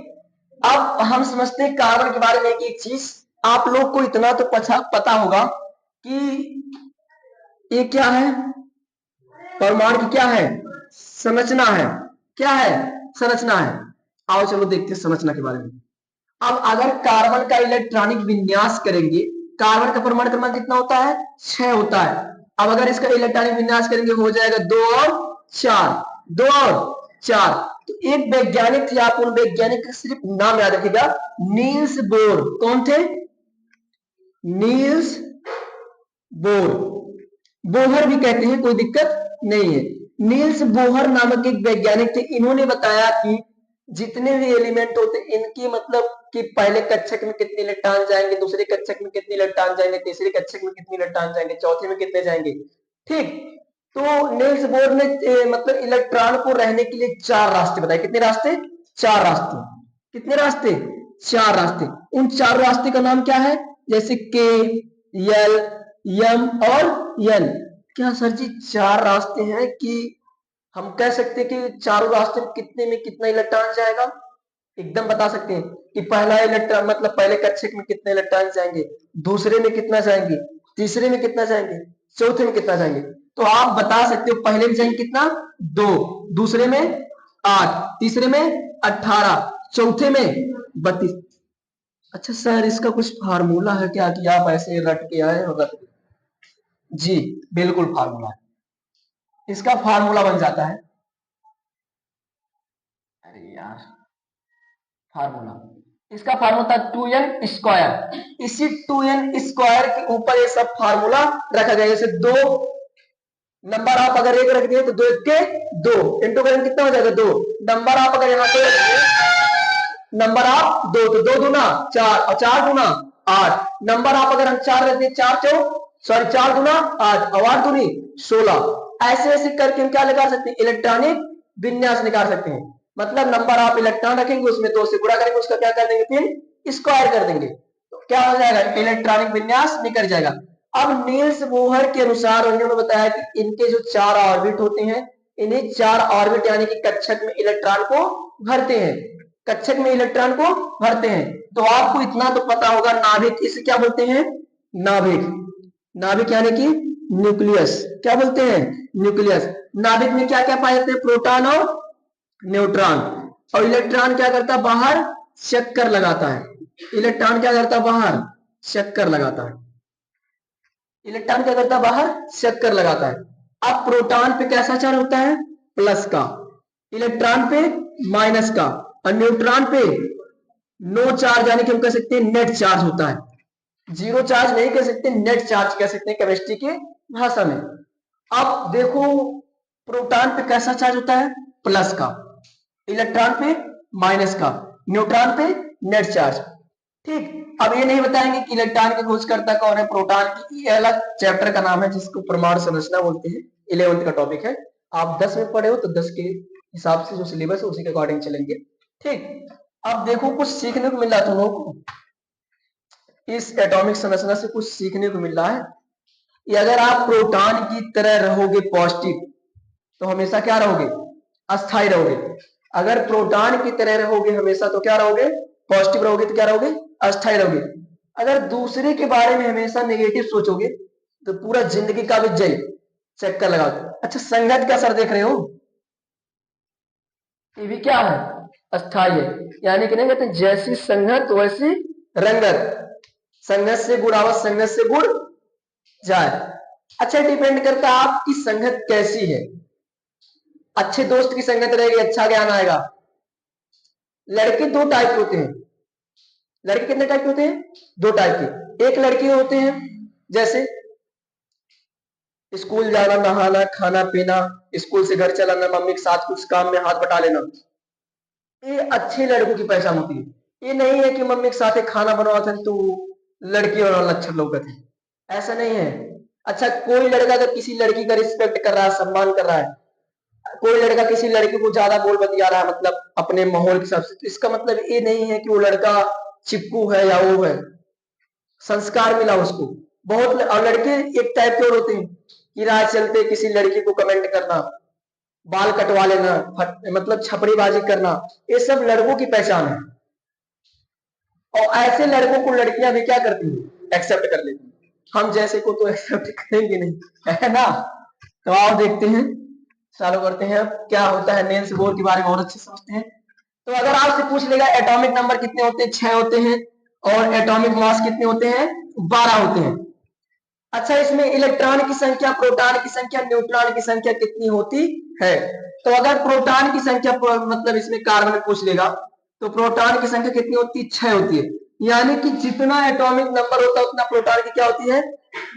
अब हम समझते हैं कार्बन के बारे में एक एक चीज। आप लोग को इतना तो पता होगा कि ये क्या है? परमाणु की क्या है? संरचना है। क्या है? संरचना है। आओ चलो देखते हैं संरचना के बारे में। अब अगर कार्बन का इलेक्ट्रॉनिक विन्यास करेंगे, कार्बन का परमाणु क्रमांक कितना होता है? 6 होता है। अब अगर इसका इलेक्ट्रॉनिक विन्यास करेंगे हो जाएगा 2 और 4, 2 और 4। तो एक वैज्ञानिक थे, आप उन वैज्ञानिक का सिर्फ नाम याद रखिएगा, नील्स बोर। कौन थे? Niels Bohr. बोहर भी कहते हैं, कोई दिक्कत नहीं है। नील्स बोहर नामक एक वैज्ञानिक थे। इन्होंने बताया कि जितने भी एलिमेंट होते हैं इनकी मतलब कि पहले कक्षक में कितने इलेक्ट्रॉन जाएंगे, दूसरे कक्षक में कितने इलेक्ट्रॉन जाएंगे, तीसरे कक्षक में कितने इलेक्ट्रॉन जाएंगे, चौथे में कितने जाएंगे। ठीक, तो नील्स बोर ने मतलब इलेक्ट्रॉन को रहने के लिए 4 रास्ते बताए। कितने रास्ते? 4 रास्ते। कितने रास्ते? 4 रास्ते। उन 4 रास्ते का नाम क्या है? जैसे के, एल, एम और एन। क्या सर जी 4 रास्ते हैं कि हम कह सकते हैं कि चारों रास्ते कितने में कितना इलेक्ट्रॉन जाएगा? एकदम बता सकते हैं कि पहला इलेक्ट्रॉन मतलब पहले कक्षक में कितने इलेक्ट्रॉन जाएंगे, दूसरे में कितना जाएंगे, तीसरे में कितना जाएंगे, चौथे में कितना जाएंगे। तो आप बता सकते हो पहले में जाएंगे कितना? 2, दूसरे में 8, तीसरे में 18, चौथे में 32। अच्छा सर इसका कुछ फार्मूला है क्या कि आप ऐसे रट के आए और रट के? जी बिल्कुल फार्मूला है। इसका फार्मूला बन जाता है, अरे यार फार्मूला, इसका फार्मूला था 2n स्क्वायर। इसी 2n स्क्वायर के ऊपर ये सब फार्मूला रखा गया। जैसे 2 नंबर आप अगर एक रख दिए तो 2 के 2 इंटू करेंगे कितना हो जाएगा 2। नंबर आप अगर यहाँ पे नंबर आप 2 तो 2 दूना 4 और 4 दूना 8। नंबर आप अगर हम 4 रख दिए 4 दूना 8 और 8 दूनी 16। ऐसे ऐसे करके हम क्या निकाल सकते हैं, इलेक्ट्रॉनिक विन्यास निकाल सकते हैं। मतलब नंबर आप इलेक्ट्रॉन रखेंगे उसमें 2 से गुणा करेंगे, उसका क्या कर देंगे फिर स्क्वायर कर देंगे, तो क्या हो जाएगा इलेक्ट्रॉनिक विन्यास निकल जाएगा। अब नील्स बोहर के अनुसार उन्होंने बताया कि इनके जो 4 ऑर्बिट होते हैं, इन्हीं 4 ऑर्बिट यानी कि कक्षक में इलेक्ट्रॉन को भरते हैं, कक्षक में इलेक्ट्रॉन को भरते हैं। तो आपको इतना तो पता होगा, नाभिक इसे क्या बोलते हैं, नाभिक, नाभिक यानी कि न्यूक्लियस, क्या बोलते हैं न्यूक्लियस। नाभिक में क्या क्या पाए जाते हैं, प्रोटॉन और न्यूट्रॉन। और इलेक्ट्रॉन क्या करता है, बाहर चक्कर लगाता है। इलेक्ट्रॉन क्या करता है, बाहर चक्कर लगाता है। इलेक्ट्रॉन क्या करता है, बाहर चक्कर लगाता है। अब प्रोटॉन पे कैसा चार्ज होता है, प्लस का, इलेक्ट्रॉन पे माइनस का, और न्यूट्रॉन पे नो चार्ज यानी कि हम कह सकते हैं नेट चार्ज होता है। जीरो चार्ज नहीं कह सकते, नेट चार्ज कह सकते हैं केमिस्ट्री की भाषा में। अब देखो प्रोटॉन पे कैसा चार्ज होता है, प्लस का, इलेक्ट्रॉन पे माइनस का, न्यूट्रॉन पे नेट चार्ज। ठीक, अब ये नहीं बताएंगे कि इलेक्ट्रॉन की खोजकर्ता कौन है, प्रोटॉन की, ये अलग चैप्टर का नाम है जिसको परमाणु संरचना बोलते हैं, 11th का टॉपिक है। आप 10 में पढ़े हो तो 10 के हिसाब से जो सिलेबस है उसी के अकॉर्डिंग चलेंगे। ठीक, अब देखो कुछ सीखने को मिल रहा है तुम लोगों को, इस एटॉमिक संरचना से कुछ सीखने को मिल रहा है कि अगर आप प्रोटॉन की तरह रहोगे पॉजिटिव तो हमेशा क्या रहोगे, अस्थायी रहोगे। अगर प्रोटॉन की तरह रहोगे हमेशा तो क्या रहोगे, पॉजिटिव रहोगे, तो क्या रहोगे, अस्थायी रहोगे। अगर दूसरे के बारे में हमेशा नेगेटिव सोचोगे तो पूरा जिंदगी का भी जय चक्कर लगा दो। अच्छा संगत का असर देख रहे हो, ये भी क्या है, अस्थायी है। यानी कि नहीं कहते जैसी संगत वैसी रंगत, संगत से गुणावत संगत से गुण जाए। अच्छा डिपेंड करता है आपकी संगत कैसी है। अच्छे दोस्त की संगत रहेगी अच्छा ज्ञान आएगा। लड़के दो टाइप के होते हैं, लड़के कितने टाइप के होते हैं, दो टाइप के। एक लड़के होते हैं जैसे स्कूल जाना, नहाना, खाना पीना, स्कूल से घर चलाना, मम्मी के साथ कुछ काम में हाथ बटा लेना, ये अच्छे लड़कों की पहचान होती है। ये नहीं है कि मम्मी के साथ खाना बनवा तो लड़की और लक्षण लोग थे, ऐसा नहीं है। अच्छा कोई लड़का अगर किसी लड़की का रिस्पेक्ट कर रहा है, सम्मान कर रहा है, कोई लड़का किसी लड़की को ज्यादा बोल बतिया रहा है मतलब अपने माहौल के हिसाब से, तो इसका मतलब ये नहीं है कि वो लड़का चिपकू है या वो है, संस्कार मिला उसको। बहुत और लड़के एक टाइप के और होते हैं कि राह चलते किसी लड़की को कमेंट करना, बाल कटवा लेना, मतलब छपड़ीबाजी करना, ये सब लड़कों की पहचान है। और ऐसे लड़कों को लड़कियां भी क्या करती हैं, एक्सेप्ट कर लेती हैं। हम जैसे को तो एक्सेप्ट करेंगे नहीं, है ना। तो आओ देखते हैं, चालू करते हैं। अब क्या होता है, नेल्स बोर के बारे में और अच्छे समझते हैं। तो अगर आपसे पूछ लेगा एटॉमिक नंबर कितने होते हैं, 6 होते हैं, और एटॉमिक मास कितने होते हैं, 12 होते हैं। अच्छा इसमें इलेक्ट्रॉन की संख्या, प्रोटॉन की संख्या, न्यूट्रॉन की संख्या कितनी होती है। तो अगर प्रोटॉन की संख्या मतलब इसमें कार्बन पूछ लेगा तो प्रोटॉन की संख्या कितनी होती है, 6 होती है। यानी कि जितना एटॉमिक नंबर होता है उतना प्रोटॉन की क्या होती है,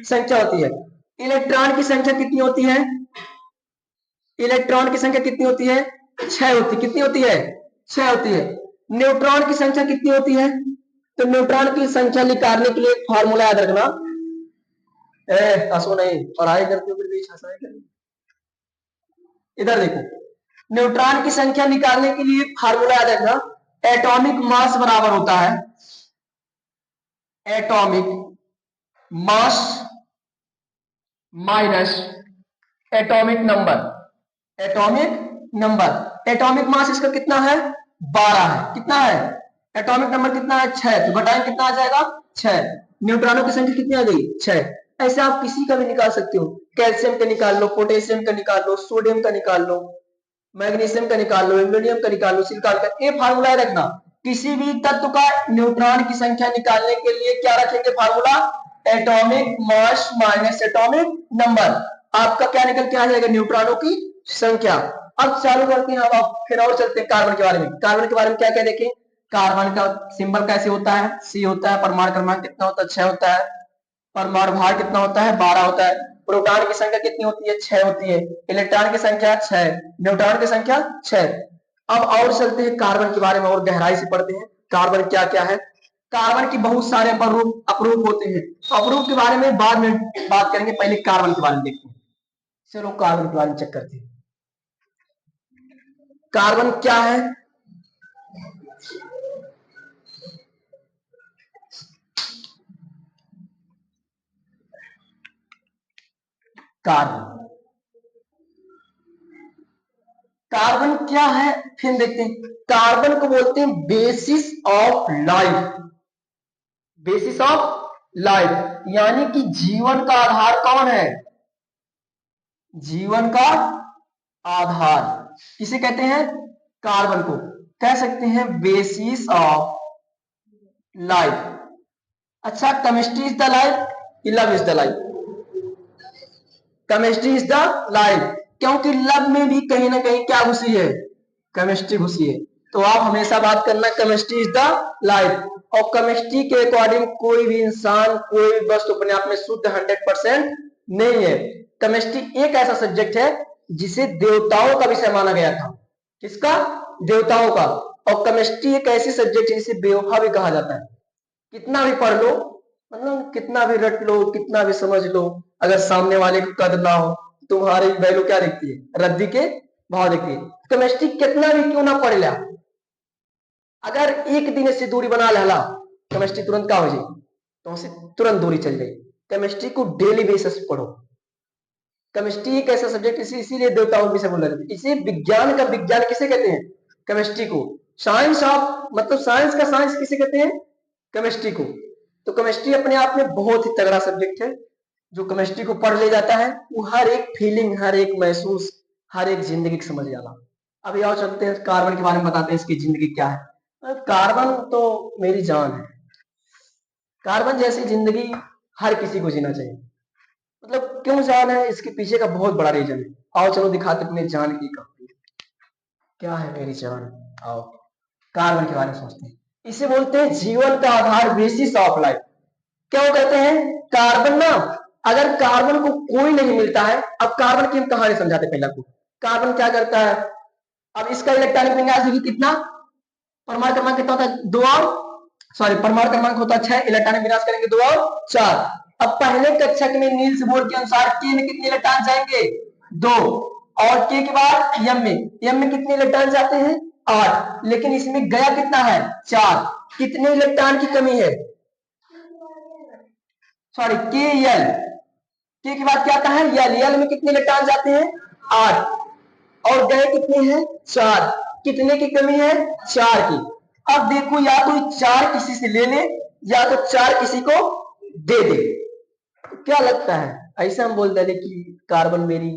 संख्या होती है। इलेक्ट्रॉन की संख्या कितनी होती है, इलेक्ट्रॉन की संख्या कितनी होती है, 6 होती है। कितनी होती है, 6 होती है। न्यूट्रॉन की संख्या कितनी होती है, तो न्यूट्रॉन की संख्या निकालने के लिए फॉर्मूला याद रखना। हंसो नहीं, पढ़ाई करते हो फिर बीच हंसाई करें। इधर देखो, न्यूट्रॉन की संख्या निकालने के लिए फार्मूला याद रखना, एटॉमिक मास बराबर होता है atomic mass minus atomic number. Atomic number, atomic mass इसका कितना है, 12 है। कितना है, एटॉमिक नंबर कितना है, 6। तो घटाएं कितना आ जाएगा, 6। न्यूट्रॉनों की संख्या कितनी आ गई, 6। ऐसे आप किसी का भी निकाल सकते हो, कैल्शियम का निकाल लो, पोटेशियम का निकाल लो, सोडियम का निकाल लो, मैग्नीशियम का निकाल लो, एल्यूमिनियम का निकाल लो, सिलिकॉन का। ये फार्मूला रखना, किसी भी तत्व का न्यूट्रॉन की संख्या निकालने के लिए क्या रखेंगे formula, atomic mass minus atomic number. आपका क्या निकल के आ जाएगा, न्यूट्रॉनों की संख्या। अब चालू करते हैं, अब फिर और चलते हैं कार्बन के बारे में। कार्बन के बारे में क्या क्या देखें, कार्बन का सिंबल कैसे होता है, सी होता है। परमाणु क्रमांक कितना होता है, 6 होता है। परमाणु भार कितना होता है, 12 होता है। प्रोटॉन की संख्या कितनी होती है, 6 होती है। इलेक्ट्रॉन की संख्या 6, न्यूट्रॉन की संख्या 6। अब और चलते हैं कार्बन के बारे में और गहराई से पढ़ते हैं कार्बन क्या क्या है। कार्बन के बहुत सारे अपरूप होते हैं, तो अपरूप के बारे में बाद में बात करेंगे, पहले कार्बन के बारे में देखते हैं। चलो कार्बन के बारे में चेक करते हैं। कार्बन क्या है, कार्बन कार्बन क्या है फिर देखते हैं। कार्बन को बोलते हैं basis of life. Basis of life यानी कि जीवन का आधार कौन है, जीवन का आधार किसे कहते हैं, कार्बन को कह सकते हैं बेसिस ऑफ लाइफ। अच्छा, केमिस्ट्री इज द लाइफ कि love is the life, chemistry is the life, क्योंकि लव में भी कहीं ना कहीं क्या घुसी है, केमिस्ट्री घुसी है। तो आप हमेशा बात करना केमिस्ट्री इज द लाइफ। और केमिस्ट्री के अकॉर्डिंग कोई भी इंसान, कोई भी वस्तु अपने आप में शुद्ध 100% नहीं है। केमिस्ट्री एक ऐसा सब्जेक्ट है जिसे देवताओं का विषय माना गया था। किसका, देवताओं का। और केमिस्ट्री एक ऐसी सब्जेक्ट है जिसे बेवफा भी कहा जाता है। कितना भी पढ़ लो, मतलब कितना भी रट लो, कितना भी समझ लो, अगर सामने वाले को कदर ना हो, तुम्हारी वैल्यू क्या दिखती है, रद्दी के भाव दिखती है। केमिस्ट्री कितना भी क्यों ना पढ़ लिया, अगर एक दिन से दूरी बना लेला, केमिस्ट्री तुरंत क्या हो जाए, तुमसे तुरंत दूरी चल जाए। केमिस्ट्री को डेली बेसिस पे पढ़ो। केमिस्ट्री एक ऐसा सब्जेक्ट इसीलिए देवताओं विषय बोला जाता है। इसे विज्ञान का विज्ञान किसे कहते हैं, केमिस्ट्री को। साइंस ऑफ मतलब साइंस का साइंस किसे कहते हैं, केमिस्ट्री को। तो केमिस्ट्री अपने आप में बहुत ही तगड़ा सब्जेक्ट है। जो केमिस्ट्री को पढ़ ले जाता है वो हर एक फीलिंग, हर एक महसूस, हर एक जिंदगी को समझ जाना। अभी और चलते हैं कार्बन के बारे में, बताते हैं इसकी जिंदगी क्या है। कार्बन तो मेरी जान है। कार्बन जैसी जिंदगी हर किसी को जीना चाहिए। मतलब क्यों जान है, इसके पीछे का बहुत बड़ा रीजन है। आओ चलो दिखाते अपने जान की कहानी क्या है मेरी जान। आओ कार्बन के बारे में सोचते हैं। इसे बोलते हैं जीवन का आधार, बेसिस ऑफ लाइफ। क्यों कहते हैं, कार्बन ना, अगर कार्बन को कोई नहीं मिलता है। अब कार्बन की हम कहानी समझाते हैं। पहला को कार्बन क्या करता है। अब इसका इलेक्ट्रॉनिक विन्यास देखिए कितना, परमाणु क्रमांक कितना होता है, 2 और सॉरी परमाणु क्रमांक होता है 6, इलेक्ट्रॉनिक विन्यास करेंगे 2 और 4। अब पहले कक्षक में नील्स बोर के अनुसार के में कितने इलेक्ट्रॉन जाएंगे, 2। और के के बाद एम में कितने इलेक्ट्रॉन जाते हैं, 8। लेकिन इसमें गया कितना है, 4। कितने इलेक्ट्रॉन की कमी है, सॉरी के एल, के बाद क्या आता है यल, यल में कितने इलेक्ट्रॉन जाते हैं, 8। और गए कितने हैं, 4। कितने की कमी है, 4 की। अब देखो या तो 4 किसी से ले ले या तो 4 किसी को दे दे। तो क्या लगता है, ऐसे हम बोल दें कि कार्बन मेरी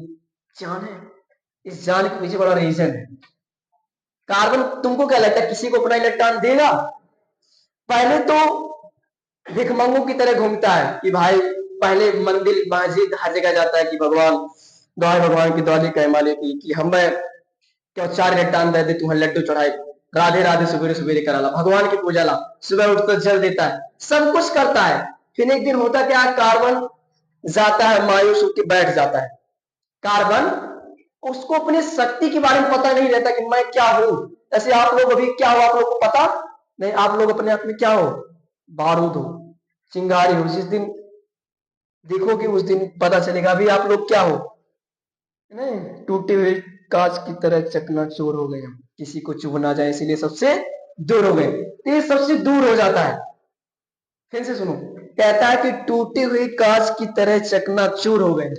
जान है। इस जान के पीछे बड़ा रीजन है। कार्बन तुमको क्या लगता है किसी को अपना इलेक्ट्रॉन देगा, पहले तो भिखमंगों की तरह घूमता है कि भाई, पहले मंदिर मस्जिद हर जगह जाता है कि भगवान दुआएं, भगवान की दुआ कह माले कि हमें क्या 4 इलेक्ट्रॉन दे दे, तुम्हें लड्डू चढ़ाए, राधे राधे सवेरे सवेरे करा ला, भगवान की पूजा ला, सुबह उठकर जल देता है, सब कुछ करता है। फिर एक दिन होता क्या, कार्बन जाता है मायूस होकर बैठ जाता है। कार्बन, उसको अपनी शक्ति के बारे में पता नहीं रहता कि मैं क्या हूं। ऐसे आप लोग अभी क्या हो, आप लोग को पता नहीं, आप लोग अपने आप में क्या हो, बारूद हो, चिंगारी हो। जिस दिन देखोगे उस दिन पता चलेगा अभी आप लोग क्या हो, नहीं टूटे हुए कांच की तरह चकनाचूर हो गए हम, किसी को चुभ ना जाए इसीलिए सबसे दूर हो गए। तो ये सबसे दूर हो जाता है। फिर से सुनो, कहता है कि टूटे हुए कांच की तरह चकनाचूर हो गए,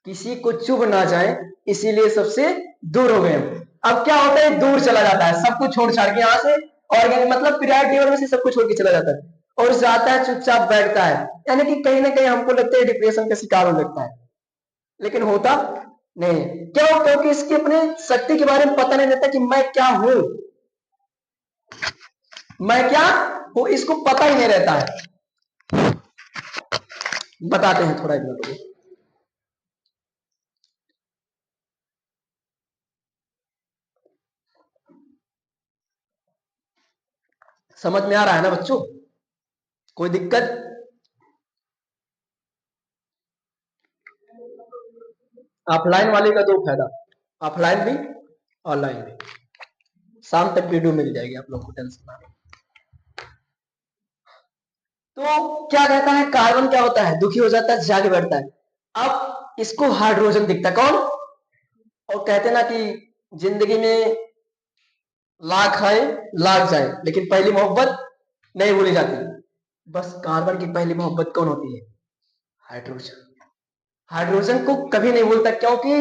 किसी को चुभ ना जाए इसीलिए सबसे दूर हो गए हम। अब क्या होता है, दूर चला जाता है, सब कुछ छोड़ छाड़ के यहाँ से, और मतलब पीरियड टेबल में से सब कुछ छोड़ के चला जाता है और जाता है, चुपचाप बैठता है। यानी कि कहीं ना कहीं हमको लगता है डिप्रेशन का शिकार हो लगता है, लेकिन होता नहीं। क्यों, क्योंकि इसकी अपने शक्ति के बारे में पता नहीं रहता कि मैं क्या हूं, मैं क्या हूं, इसको पता ही नहीं रहता है। बताते हैं थोड़ा, एक मिनट। समझ में आ रहा है ना बच्चों? कोई दिक्कत? ऑफलाइन वाले का दो फायदा, ऑफलाइन भी ऑनलाइन भी। शाम तक वीडियो मिल जाएगी आप लोग को, टेंशन ना। तो क्या कहता है, कार्बन क्या होता है, दुखी हो जाता है, जाके बैठता है। अब इसको हाइड्रोजन दिखता है, कौन? और कहते ना कि जिंदगी में लाख आए लाख जाए लेकिन पहली मोहब्बत नहीं भूली जाती। बस कार्बन की पहली मोहब्बत कौन होती है? हाइड्रोजन। हाइड्रोजन को कभी नहीं भूलता, क्योंकि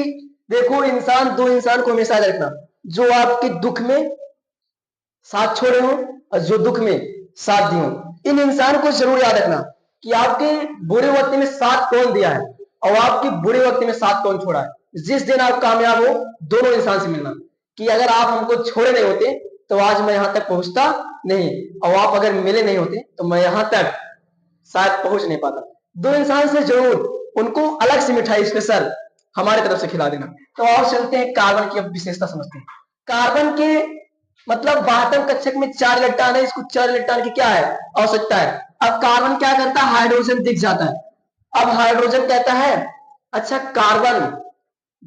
देखो इंसान, दो इंसान को हमेशा याद रखना, जो आपके दुख में साथ छोड़े हो और जो दुख में साथ दिए हो। इन इंसान को जरूर याद रखना कि आपके बुरे वक्त में साथ कौन दिया है और आपके बुरे वक्त में साथ कौन छोड़ा है। जिस दिन आप कामयाब हो, दोनों इंसान से मिलना, कि अगर आप हमको छोड़े नहीं होते तो आज मैं यहां तक पहुंचता नहीं, और आप अगर मिले नहीं होते तो मैं यहां तक शायद पहुंच नहीं पाता। दो इंसान से जरूर उनको अलग से मिठाई स्पेशल हमारे तरफ से खिला देना। तो और चलते हैं कार्बन की अब विशेषता समझते हैं। कार्बन के मतलब 72 कक्षक में 4 इलेक्ट्रॉन है, इसको 4 इलेक्ट्रॉन की क्या है, आवश्यकता है। अब कार्बन क्या करता है, हाइड्रोजन दिख जाता है। अब हाइड्रोजन कहता है अच्छा कार्बन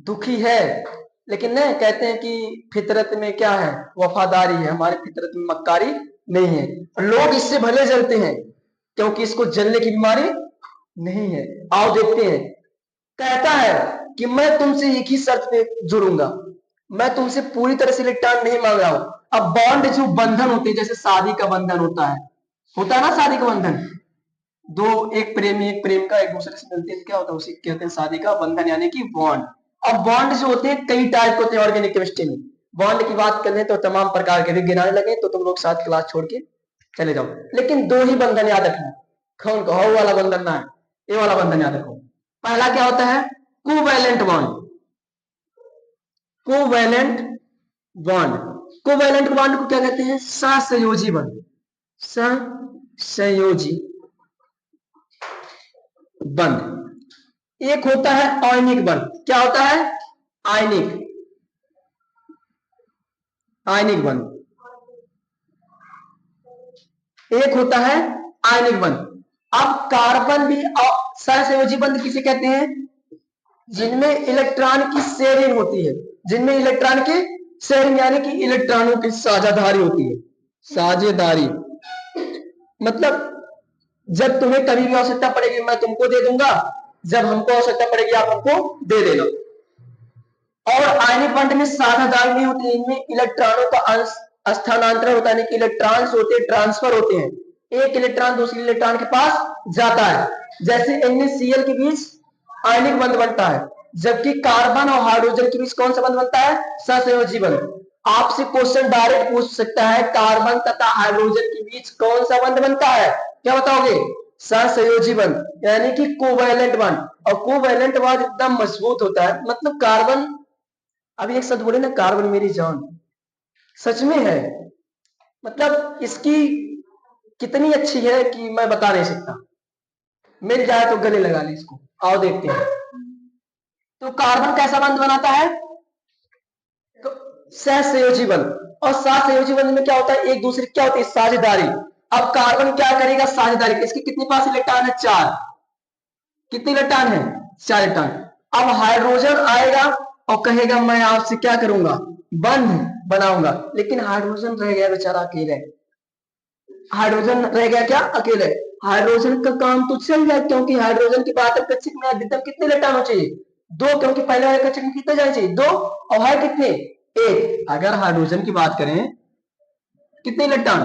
दुखी है, लेकिन न कहते हैं कि फितरत में क्या है, वफादारी है, हमारी फितरत में मक्कारी नहीं है। लोग इससे भले जलते हैं क्योंकि इसको जलने की बीमारी नहीं है। आओ देखते हैं। कहता है कि मैं तुमसे एक ही शर्त पे जुड़ूंगा, मैं तुमसे पूरी तरह से इलेक्ट्रॉन नहीं मांग रहा हूं। अब बॉन्ड जो बंधन होते हैं, जैसे शादी का बंधन होता है ना, शादी का बंधन, दो एक प्रेमी एक प्रेम का एक दूसरे से मिलते हैं, क्या होता है, उसी कहते हैं शादी का बंधन यानी कि बॉन्ड। अब बॉन्ड जो होते हैं कई टाइप के होते हैं ऑर्गेनिक केमिस्ट्री में। बॉन्ड की बात करें तो तमाम प्रकार के भी गिनाने लगे तो तुम लोग साथ क्लास छोड़ के चले जाओ, लेकिन दो ही बंधन याद रखना। कौन कहो वाला बंधन ना है, ये वाला बंधन याद रखो। पहला क्या होता है, covalent bond. Covalent bond, covalent bond को क्या कहते हैं, सहसंयोजी बंध, सहसंयोजी बंध। एक होता है आयनिक बंध, क्या होता है, आयनिक, आयनिक बंध। एक होता है आयनिक बंध। अब कार्बन भी सहसंयोजी बंध किसे कहते हैं, जिनमें इलेक्ट्रॉन की शेयरिंग होती है, जिनमें इलेक्ट्रॉन की शेयरिंग यानी कि इलेक्ट्रॉनों की साझेदारी होती है। साझेदारी मतलब जब तुम्हें कभी भी आवश्यकता पड़ेगी मैं तुमको दे दूंगा, जब हमको आवश्यकता पड़ेगी आप हमको दे देना। और आयनिक बंध में साझेदारी नहीं होती, इनमें इलेक्ट्रॉनों का स्थानांतरण होता है, यानी कि इलेक्ट्रॉन्स होते हैं, ट्रांसफर होते हैं, एक इलेक्ट्रॉन दूसरे इलेक्ट्रॉन के पास जाता है। जैसे NaCl के बीच आयनिक बंध बनता है, जबकि कार्बन और हाइड्रोजन के बीच कौन सा बंध बनता है, सहसंयोजी बंध। आपसे क्वेश्चन डायरेक्ट पूछ सकता है कार्बन तथा हाइड्रोजन के बीच कौन सा बंध बनता है, क्या बताओगे, सहसंयोजी बंध यानी कि कोवैलेंट बंध। और कोवैलेंट बंध एकदम मजबूत होता है, मतलब कार्बन, अभी एक शब्द बोले ना, कार्बन मेरी जान, सच में है, मतलब इसकी कितनी अच्छी है कि मैं बता नहीं सकता। मिल जाए तो गले लगा ले इसको। आओ देखते हैं। तो कार्बन कैसा बंध बनाता है, तो सहसंयोजी बंध। और सहसंयोजी बंध में क्या होता है, एक दूसरे क्या होती है, साझेदारी। अब कार्बन क्या करेगा, साझेदारी, इसके कितने पास इलेक्ट्रॉन है, 4। कितने इलेक्ट्रॉन है, 4 इलेक्ट्रॉन। अब हाइड्रोजन आएगा और कहेगा मैं आपसे क्या करूंगा, बंध बनाऊंगा, लेकिन हाइड्रोजन रह गया बेचारा अकेले। हाइड्रोजन रह गया क्या, अकेले। हाइड्रोजन का काम तो चल जाए, क्योंकि हाइड्रोजन की बात कक्षक में अधिकतम कितने इलेक्ट्रॉन होने चाहिए, 2, क्योंकि पहले वाले कक्षक में कितने जाने चाहिए, 2, और है कितने, 1। अगर हाइड्रोजन की बात करें कितने इलेक्ट्रॉन,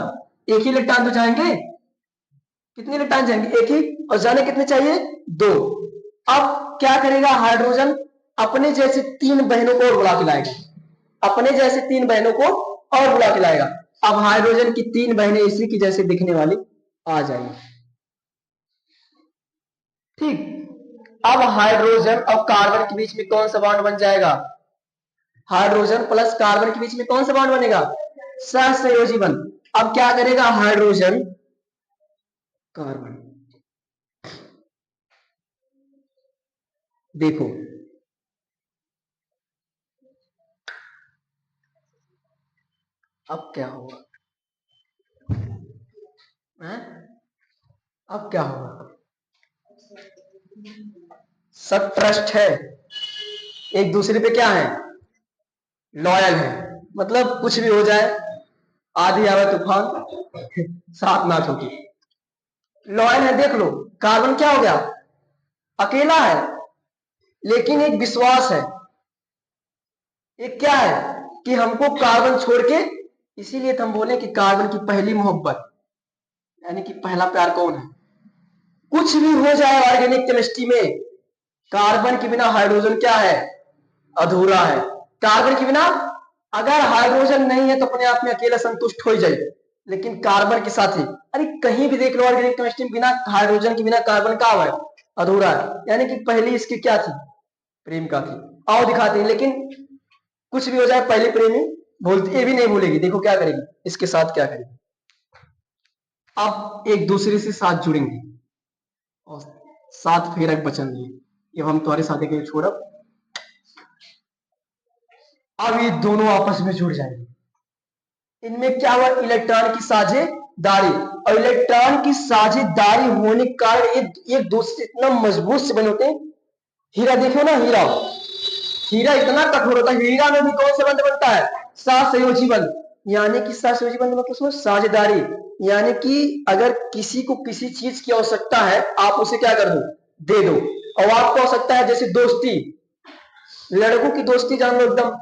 एक ही इलेक्ट्रॉन तो जाएंगे, कितने इलेक्ट्रॉन जाएंगे, एक ही, और जाने कितने चाहिए, 2। अब क्या करेगा हाइड्रोजन, अपने जैसे 3 बहनों को और बुला के लाएगा, अपने जैसे 3 बहनों को और बुला के लाएगा। अब हाइड्रोजन की 3 बहनें इसी की जैसे दिखने वाली आ जाएंगी, ठीक। अब हाइड्रोजन और कार्बन के बीच में कौन सा बॉन्ड बन जाएगा, हाइड्रोजन प्लस कार्बन के बीच में कौन सा बॉन्ड बनेगा, सहसंयोजी बंध। अब क्या करेगा हाइड्रोजन, कार्बन, देखो अब क्या होगा, हैं? अब क्या होगा? सब ट्रस्ट है, एक दूसरे पे क्या है, लॉयल है। मतलब कुछ भी हो जाए, आधी आवे तूफान साथ ना छूटे, लॉयल है। देख लो कार्बन क्या हो गया, अकेला है लेकिन एक विश्वास है, एक क्या है कि हमको कार्बन छोड़ के, इसीलिए तो हम बोले कि कार्बन की पहली मोहब्बत यानी कि पहला प्यार कौन है। कुछ भी हो जाए ऑर्गेनिक केमिस्ट्री में, कार्बन के बिना हाइड्रोजन क्या है, अधूरा है। कार्बन के बिना अगर हाइड्रोजन नहीं है तो अपने आप में अकेला संतुष्ट हो जाए, लेकिन कार्बन के साथ ही, अरे कहीं भी देख लो ऑर्गेनिक केमिस्ट्री में बिना हाइड्रोजन के बिना कार्बन का है, अधूरा है। यानी कि पहली इसकी क्या थी, प्रेम का थी। आओ दिखाते हैं, लेकिन कुछ भी हो जाए पहली प्रेमी बोलती, ये भी नहीं भूलेगी। देखो क्या करेगी, इसके साथ क्या करेगी, अब एक दूसरे से साथ जुड़ेंगे और साथ फेरक बचन लिए, ये हम तुम्हारे साथ एक छोड़, अब ये दोनों आपस में जुड़ जाएंगे। इनमें क्या हुआ, इलेक्ट्रॉन की साझेदारी, और इलेक्ट्रॉन की साझेदारी होने के कारण एक दूसरे इतना मजबूत से बने होते हैं। हीरा देखो ना, हीरा हीरा इतना कठोर होता है, हीरा में भी कौन सा बंध बनता है, सहसंयोजी बंध। यानी कि सहसंयोजी बंध मतलब उसमें साझेदारी, यानी कि अगर किसी को किसी चीज की आवश्यकता है, आप उसे क्या कर दो, दे दो। और आपको आवश्यकता है, जैसे दोस्ती, लड़कों की दोस्ती जान लो एकदम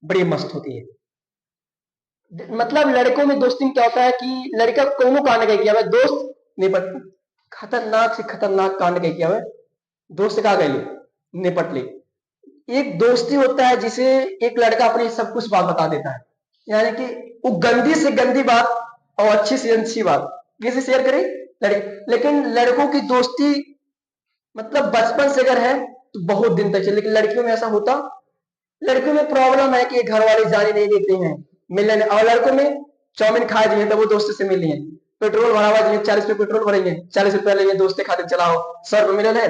बड़ी मस्त होती है। मतलब लड़कों में दोस्ती में क्या होता है कि लड़का कोनो कांड कह किया, दोस्त निपट, खतरनाक से खतरनाक कांड कह किया, दोस्त का गई निपट ले। एक दोस्ती होता है जिसे एक लड़का अपनी सब कुछ बात बता देता है, यानी कि वो गंदी से गंदी बात और अच्छी से अच्छी बात किसे शेयर करे, लड़के। लेकिन लड़कों की दोस्ती मतलब बचपन से अगर है तो बहुत दिन तक चले, लेकिन लड़कियों में ऐसा होता, लड़कियों में प्रॉब्लम है कि घर वाले जाने नहीं देते हैं मिलने, और लड़कों में चाउमीन खाए दिए तो वो दोस्त से मिल लिए, पेट्रोल भरा हुआ 40 रुपए पेट्रोल भरेंगे, 40 रुपया लेंगे, दोस्ते खाते चलाओ, 100 रुपये मिले है,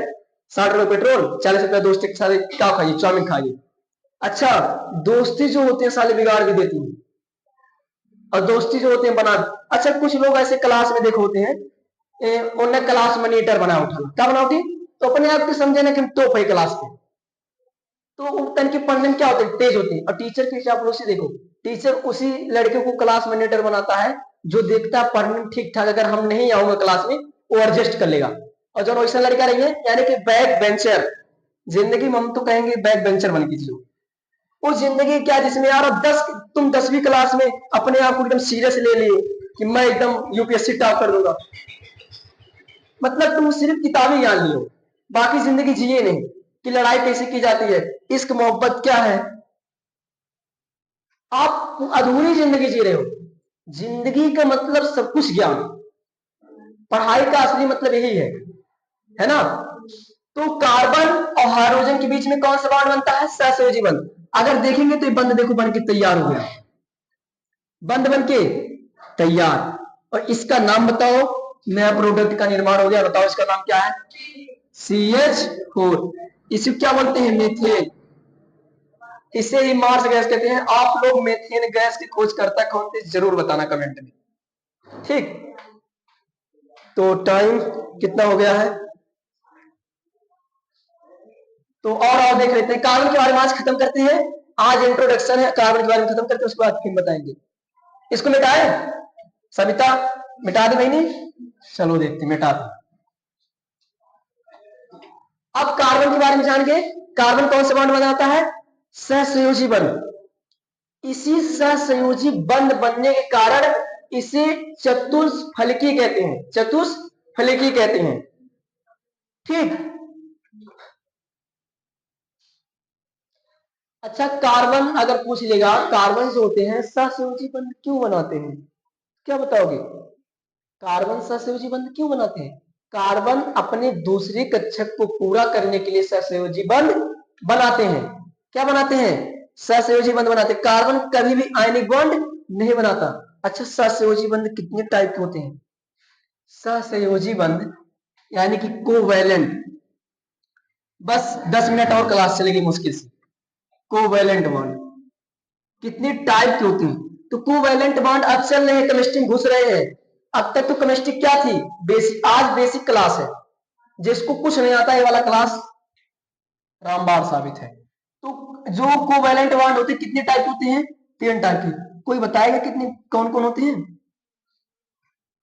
60 रुपए पेट्रोल, 40 रुपया दोस्त के साथ क्या खाइए, चाउमीन खाइए। अच्छा, दोस्ती जो होती है साले बिगाड़ भी देती है, और दोस्ती जो होते हैं बना। अच्छा, कुछ लोग ऐसे क्लास में देखो होते हैं, उन्हें क्लास मॉनिटर बना उठा, क्या बना उठी, तो अपने आप को समझे ना कि टॉप है क्लास पे, तो तन के पढ़ने में क्या होते हैं, तेज होते हैं। और टीचर की चापलूसी देखो, टीचर उसी लड़के को क्लास मॉनिटर बनाता है जो देखता है पढ़ने में ठीक ठाक, अगर हम नहीं आऊंगा क्लास में वो एडजस्ट कर लेगा। और जो वैसा लड़का रहेंगे यानी कि बैक बेंचर, जिंदगी में हम तो कहेंगे बैक बेंचर बन के जियो, वो जिंदगी क्या जिसमें यार तुम 10वीं क्लास में अपने आप को एकदम सीरियस ले लिए कि मैं एकदम यूपीएससी टॉप कर दूंगा, मतलब तुम सिर्फ किताबी ज्ञान लियो, बाकी जिंदगी जिए नहीं कि लड़ाई कैसे की जाती है, इश्क मोहब्बत क्या है, आप अधूरी जिंदगी जी रहे हो। जिंदगी का मतलब सब कुछ ज्ञान, पढ़ाई का असली मतलब यही है ना। तो कार्बन और हाइड्रोजन के बीच में कौन सा बॉन्ड बनता है, सहसंयोजी बंध। अगर देखेंगे तो ये बंध देखो बन के तैयार हो गया, बंध बन के तैयार। और इसका नाम बताओ, नया प्रोडक्ट का निर्माण हो गया, बताओ इसका नाम क्या है, CH4। इसे क्या बोलते हैं, मीथेन। इसे ही मार्स गैस कहते हैं। आप लोग मीथेन गैस की खोज करता कौन थे जरूर बताना कमेंट में, ठीक। तो टाइम कितना हो गया है, तो और देख लेते हैं। कार्बन के बारे में आज खत्म करते हैं, आज इंट्रोडक्शन है, कार्बन के बारे में खत्म करते हैं, उसके बाद फिर बताएंगे। इसको मिटाए सविता, मिटा दे बहनी, चलो देखते मिटा दे। अब कार्बन के बारे में जान गए, कार्बन कौन से बॉन्ड बनाता है, सहसंयोजी बंध। इसी सहसंयोजी बंध बनने के कारण इसे चतुष्फलकी कहते हैं, चतुष्फलकी कहते हैं, ठीक। अच्छा, कार्बन अगर पूछ लेगा, कार्बन जो होते हैं सहसंयोजी बंध क्यों बनाते हैं, क्या बताओगे, कार्बन सहसंयोजी बंध क्यों बनाते हैं। कार्बन अपने दूसरे कक्षक को पूरा करने के लिए सहसंयोजी बंध बनाते हैं। क्या बनाते हैं, सहसंयोजी बंध बनाते हैं। कार्बन कभी भी आयनिक बॉन्ड नहीं बनाता। अच्छा, सहसंयोजी बंध कितने टाइप के होते हैं, सहसंयोजी बंध यानी कि कोवैलेंट, बस 10 मिनट और क्लास चलेगी मुश्किल से। कोवैलेंट बॉन्ड कितने टाइप के होते हैं, तो कोवैलेंट बॉन्ड अक्सर नहीं केमिस्ट्री में घुस रहे हैं, अब तक तो केमिस्ट्री क्या थी, बेसिक। आज बेसिक क्लास है, जिसको कुछ नहीं आता ये वाला क्लास रामबाण साबित है। तो जो कोवैलेंट बॉन्ड होते हैं कितने टाइप होते हैं, 3 टाइप के। कोई बताएगा कितने, कौन कौन होते हैं,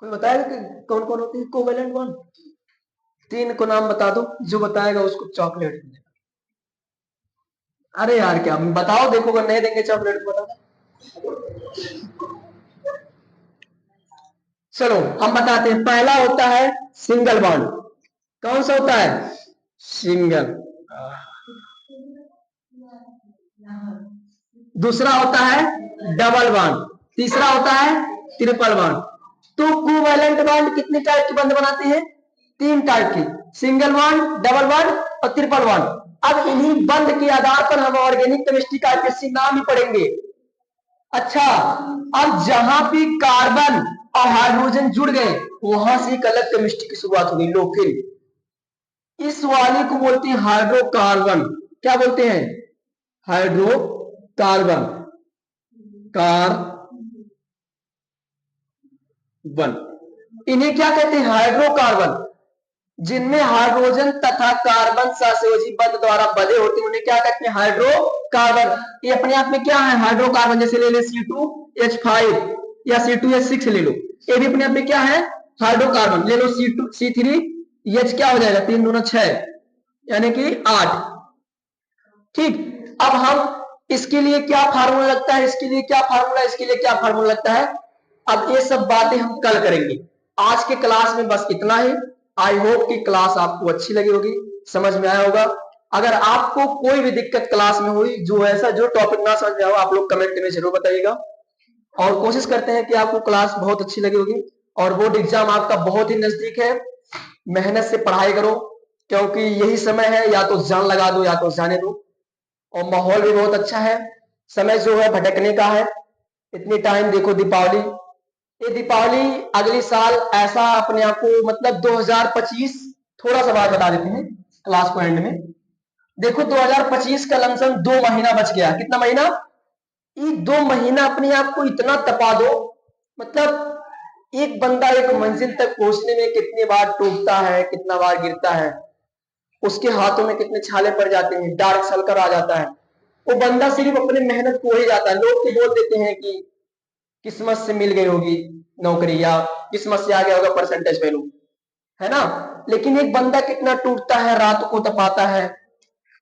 कोई बताएगा कि कौन कौन होते हैं कोवैलेंट बॉन्ड? 3 को नाम बता दो, जो बताएगा उसको चॉकलेट मिलेगा। अरे यार क्या बताओ, देखो अगर नहीं देंगे चॉकलेट बताओ। चलो हम बताते हैं। पहला होता है सिंगल बॉन्ड। कौन सा होता है, सिंगल। दूसरा होता है डबल बॉन्ड। तीसरा होता है ट्रिपल बॉन्ड। तो कोवैलेंट बॉन्ड कितने टाइप के बंद बनाते हैं, 3 टाइप के, सिंगल बॉन्ड, डबल बॉन्ड और ट्रिपल बॉन्ड। अब इन्हीं बंद के आधार पर हम ऑर्गेनिक केमिस्ट्री का आईपीएससी नाम ही पढ़ेंगे। अच्छा, अब जहां भी कार्बन और हाइड्रोजन जुड़ गए वहां से एक अलग केमिस्ट्री की शुरुआत होगी, लोकेल। इस वाले को बोलते हैं हाइड्रोकार्बन। क्या बोलते हैं, हाइड्रोकार्बन, कार्बन। इन्हें क्या कहते हैं, हाइड्रोकार्बन। जिनमें हाइड्रोजन तथा कार्बन सहसंयोजी बंध द्वारा बंधे होते हैं उन्हें क्या कहते हैं, हाइड्रोकार्बन। ये अपने आप में क्या है, हाइड्रोकार्बन। जैसे ले ले C2H5 या C2H6 ले लो, ये भी अपने आप में क्या है, हाइड्रोकार्बन। ले लो C2C3H, क्या हो जाएगा, 3 दूना 6 यानी कि 8। ठीक, अब हम इसके लिए क्या फार्मूला लगता है, इसके लिए क्या फार्मूला, इसके लिए क्या फार्मूला लगता है, अब ये सब बातें हम कल करेंगे। आज के क्लास में बस इतना ही। आई होप कि क्लास आपको अच्छी लगी होगी, समझ में आया होगा। अगर आपको कोई भी दिक्कत क्लास में हुई, जो ऐसा जो टॉपिक ना समझ में आया, आप लोग कमेंट में जरूर बताइएगा। और कोशिश करते हैं कि आपको क्लास बहुत अच्छी लगी होगी। और बोर्ड एग्जाम आपका बहुत ही नजदीक है, मेहनत से पढ़ाई करो, क्योंकि यही समय है, या तो जान लगा दो या तो जाने दो। और माहौल भी बहुत अच्छा है, समय जो है भटकने का है। इतनी टाइम देखो दीपावली, ये दीपावली अगली साल ऐसा अपने आप को, मतलब 2025, थोड़ा सा बात बता देते हैं क्लास को एंड में। देखो 2025 का लमसम 2 महीना बच गया। कितना महीना, ये 2 महीना अपने आप को इतना तपा दो, मतलब एक बंदा एक मंजिल तक पहुंचने में कितनी बार टूटता है, कितना बार गिरता है, उसके हाथों में कितने छाले पड़ जाते हैं, डार्क सर्कल आ जाता है। वो बंदा सिर्फ अपने मेहनत को ही जाता है। लोग तो बोल देते हैं कि किस्मत से मिल गई होगी नौकरी, या किस्मत से आ गया होगा परसेंटेज वैल्यू, है ना। लेकिन एक बंदा कितना टूटता है, रात को तपाता है।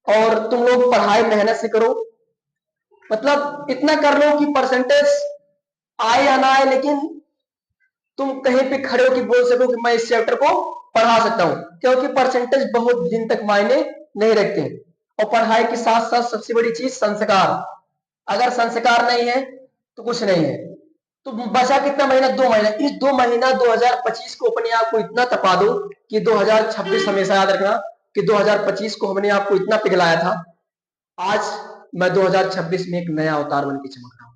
और तुम लोग पढ़ाई मेहनत से करो, मतलब इतना कर लो कि परसेंटेज आए या ना आए, लेकिन तुम कहीं पे खड़े हो कि बोल सको कि मैं इस चैप्टर को पढ़ा सकता हूं। क्योंकि परसेंटेज बहुत दिन तक मायने नहीं रखते। और पढ़ाई के साथ साथ सबसे बड़ी चीज संस्कार। अगर संस्कार नहीं है तो कुछ नहीं है। तो बचा कितना महीना, 2 महीना। इस 2 महीना 2025 को अपने आप को इतना तपा दो कि 2026, हमेशा याद रखना कि 2025 को हमने आपको इतना पिघलाया था, आज मैं 2026 में एक नया अवतार बन के चमक रहा हूं।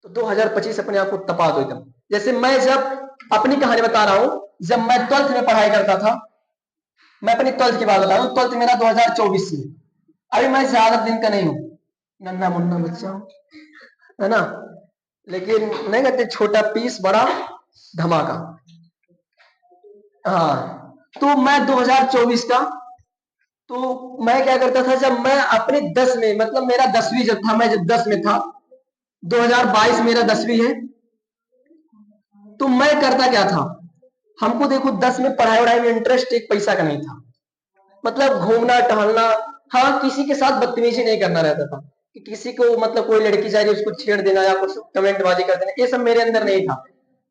तो 2025 अपने आप को तपा दो एकदम। जैसे मैं जब अपनी कहानी बता रहा हूं, जब मैं 12th में पढ़ाई करता था, मैं अपनी 12th की बात बता रहा हूं, 12th मेरा 2024 में। अभी मैं ज्यादा दिन का नहीं हूं, नन्ना मुन्ना बच्चा हूं, है ना। लेकिन नहीं कहते छोटा पीस बड़ा धमाका। हाँ, तो मैं 2024 का, तो मैं क्या करता था, जब मैं अपने 10 में, मतलब मेरा 10वीं जब था, मैं जब 10 में था, 2022 मेरा 10वीं है, तो मैं करता क्या था, हमको देखो 10 में पढ़ाई वढ़ाई में इंटरेस्ट एक पैसा का नहीं था। मतलब घूमना टहलना, हाँ किसी के साथ बदतमीजी नहीं करना रहता था, कि किसी को मतलब कोई लड़की जा रही है उसको छेड़ देना या कुछ कमेंटबाजी कर देना, ये सब मेरे अंदर नहीं था।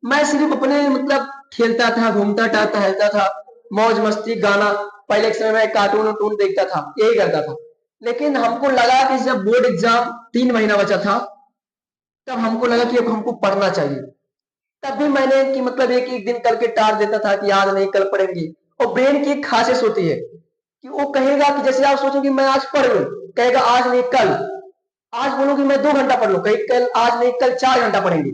मैं सिर्फ अपने मतलब खेलता था, घूमता टहलता था, मौज मस्ती, गाना। पहले एक समय में कार्टून वटून देखता था, यही करता था। लेकिन हमको लगा कि जब बोर्ड एग्जाम 3 महीना बचा था, तब हमको लगा कि अब हमको पढ़ना चाहिए। तब भी मैंने कि मतलब एक एक दिन करके टाल देता था कि आज नहीं कल पढ़ेंगे। और ब्रेन की एक खासियत होती है कि वो कहेगा कि जैसे आप सोचो कि मैं आज पढ़ लूं, कहेगा आज नहीं कल। आज बोलो कि मैं 2 घंटा पढ़ लूं, कहीं कल, आज नहीं कल 4 घंटा पढ़ेंगे।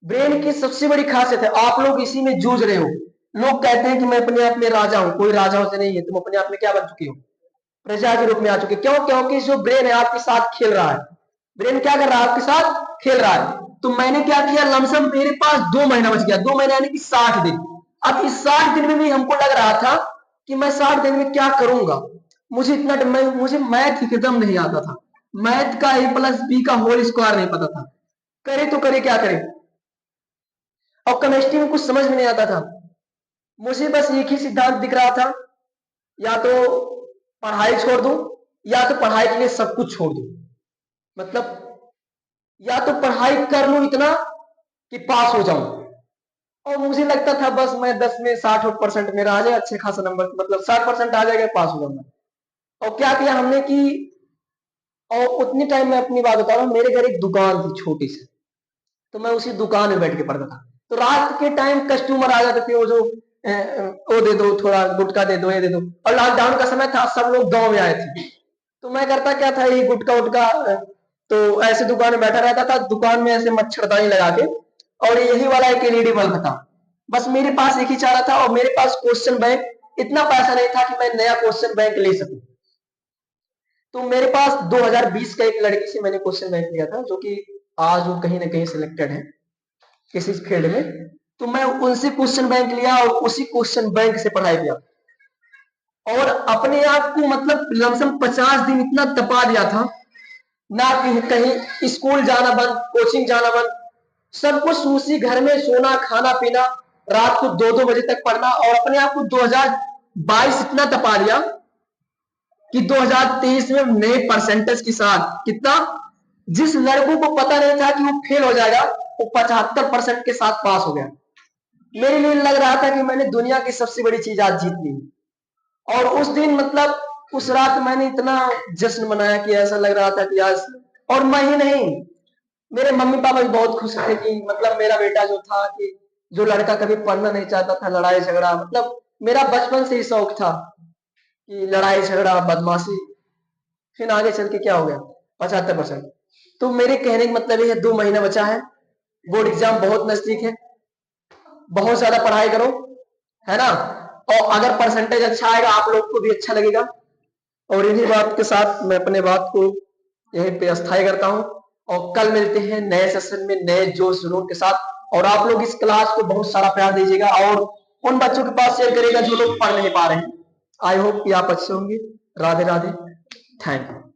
ब्रेन की सबसे बड़ी खासियत है। आप लोग इसी में जूझ रहे हो। लोग कहते हैं कि मैं अपने आप में राजा हूं, कोई राजाओं से नहीं है। तुम अपने आप में क्या बन चुके हो, प्रजा के रूप में आ चुके। क्यों, क्योंकि जो ब्रेन है आपके साथ खेल रहा है। ब्रेन क्या कर रहा है, आपके साथ खेल रहा है। तो मैंने क्या किया, लमसम मेरे पास 2 महीना बच गया, 2 महीना यानी कि 60 दिन। अब इस 60 दिन में भी हमको लग रहा था कि मैं 60 दिन में क्या करूंगा, मुझे मुझे मैथ एकदम नहीं आता था, मैथ का a+b का होल स्क्वायर नहीं पता था, करे तो करे क्या करे। और केमिस्ट्री में कुछ समझ में नहीं आता था, मुझे बस एक ही सिद्धांत दिख रहा था, या तो पढ़ाई छोड़ दूं या तो पढ़ाई के लिए सब कुछ छोड़ दूं, मतलब या तो पढ़ाई कर लूं इतना कि पास हो जाऊं। और मुझे लगता था बस मैं 10 में 60% मेरा आ जाए, अच्छे खासा नंबर, मतलब 60% आ जाएगा, पास हो जाऊंगा। और क्या किया हमने कि, और उतनी टाइम में अपनी बात बता रहा हूं, मेरे घर एक दुकान थी छोटी सी, तो मैं उसी दुकान में बैठ के पढ़ता था। तो रात के टाइम कस्टमर आ जाते थे, वो जो वो दे दो, थोड़ा गुटखा दे दो, ये दे दो। और लॉकडाउन का समय था, सब लोग गांव में आए थे, तो मैं करता क्या था, ये गुटखा उटका, तो ऐसे दुकान में बैठा रहता था, दुकान में ऐसे मच्छरदानी लगा के, और यही वाला एक एलईडी बल्ब था। बस मेरे पास एक ही चारा था, और मेरे पास क्वेश्चन बैंक, इतना पैसा नहीं था कि मैं नया क्वेश्चन बैंक ले सकूं। तो मेरे पास 2020 का एक लड़की से मैंने क्वेश्चन बैंक लिया था, जो कि आज वो कहीं ना कहीं सिलेक्टेड है किसी फील्ड में। तो मैं उनसे क्वेश्चन बैंक लिया और उसी क्वेश्चन बैंक से पढ़ाई किया, और अपने आप को मतलब लमसम 50 दिन इतना तपा दिया था, ना कहीं स्कूल जाना बंद, कोचिंग जाना बंद, सब कुछ उसी घर में, सोना खाना पीना, रात को 2-2 बजे तक पढ़ना, और अपने आप को 2022 इतना तपा दिया कि 2023 में नए परसेंटेज के साथ, कितना, जिस लड़कों को पता नहीं था कि वो फेल हो जाएगा, वो 75% के साथ पास हो गया। मेरे लिए लग रहा था कि मैंने दुनिया की सबसे बड़ी चीज आज जीत ली। और उस दिन मतलब उस रात मैंने इतना जश्न मनाया कि ऐसा लग रहा था कि आज, और मैं ही नहीं, मेरे मम्मी पापा भी बहुत खुश थे कि मतलब मेरा बेटा जो था, कि जो लड़का कभी पढ़ना नहीं चाहता था, लड़ाई झगड़ा, मतलब मेरा बचपन से ही शौक था कि लड़ाई झगड़ा बदमाशी, फिर आगे चल के क्या हो गया 75%। तो मेरे कहने का मतलब ये है, 2 महीना बचा है, बोर्ड एग्जाम बहुत नजदीक है, बहुत ज्यादा पढ़ाई करो, है ना। और अगर परसेंटेज अच्छा आएगा, आप लोग को भी अच्छा लगेगा। और इन्हीं बात के साथ मैं अपने बात को यहीं पे अस्थायी करता हूं, और कल मिलते हैं नए सेशन में नए जोश जुनून के साथ। और आप लोग इस क्लास को बहुत सारा प्यार दीजिएगा, और उन बच्चों के पास शेयर करिएगा जो लोग पढ़ नहीं पा रहे हैं। आई होप कि आप अच्छे होंगे। Radhe Radhe, thank you.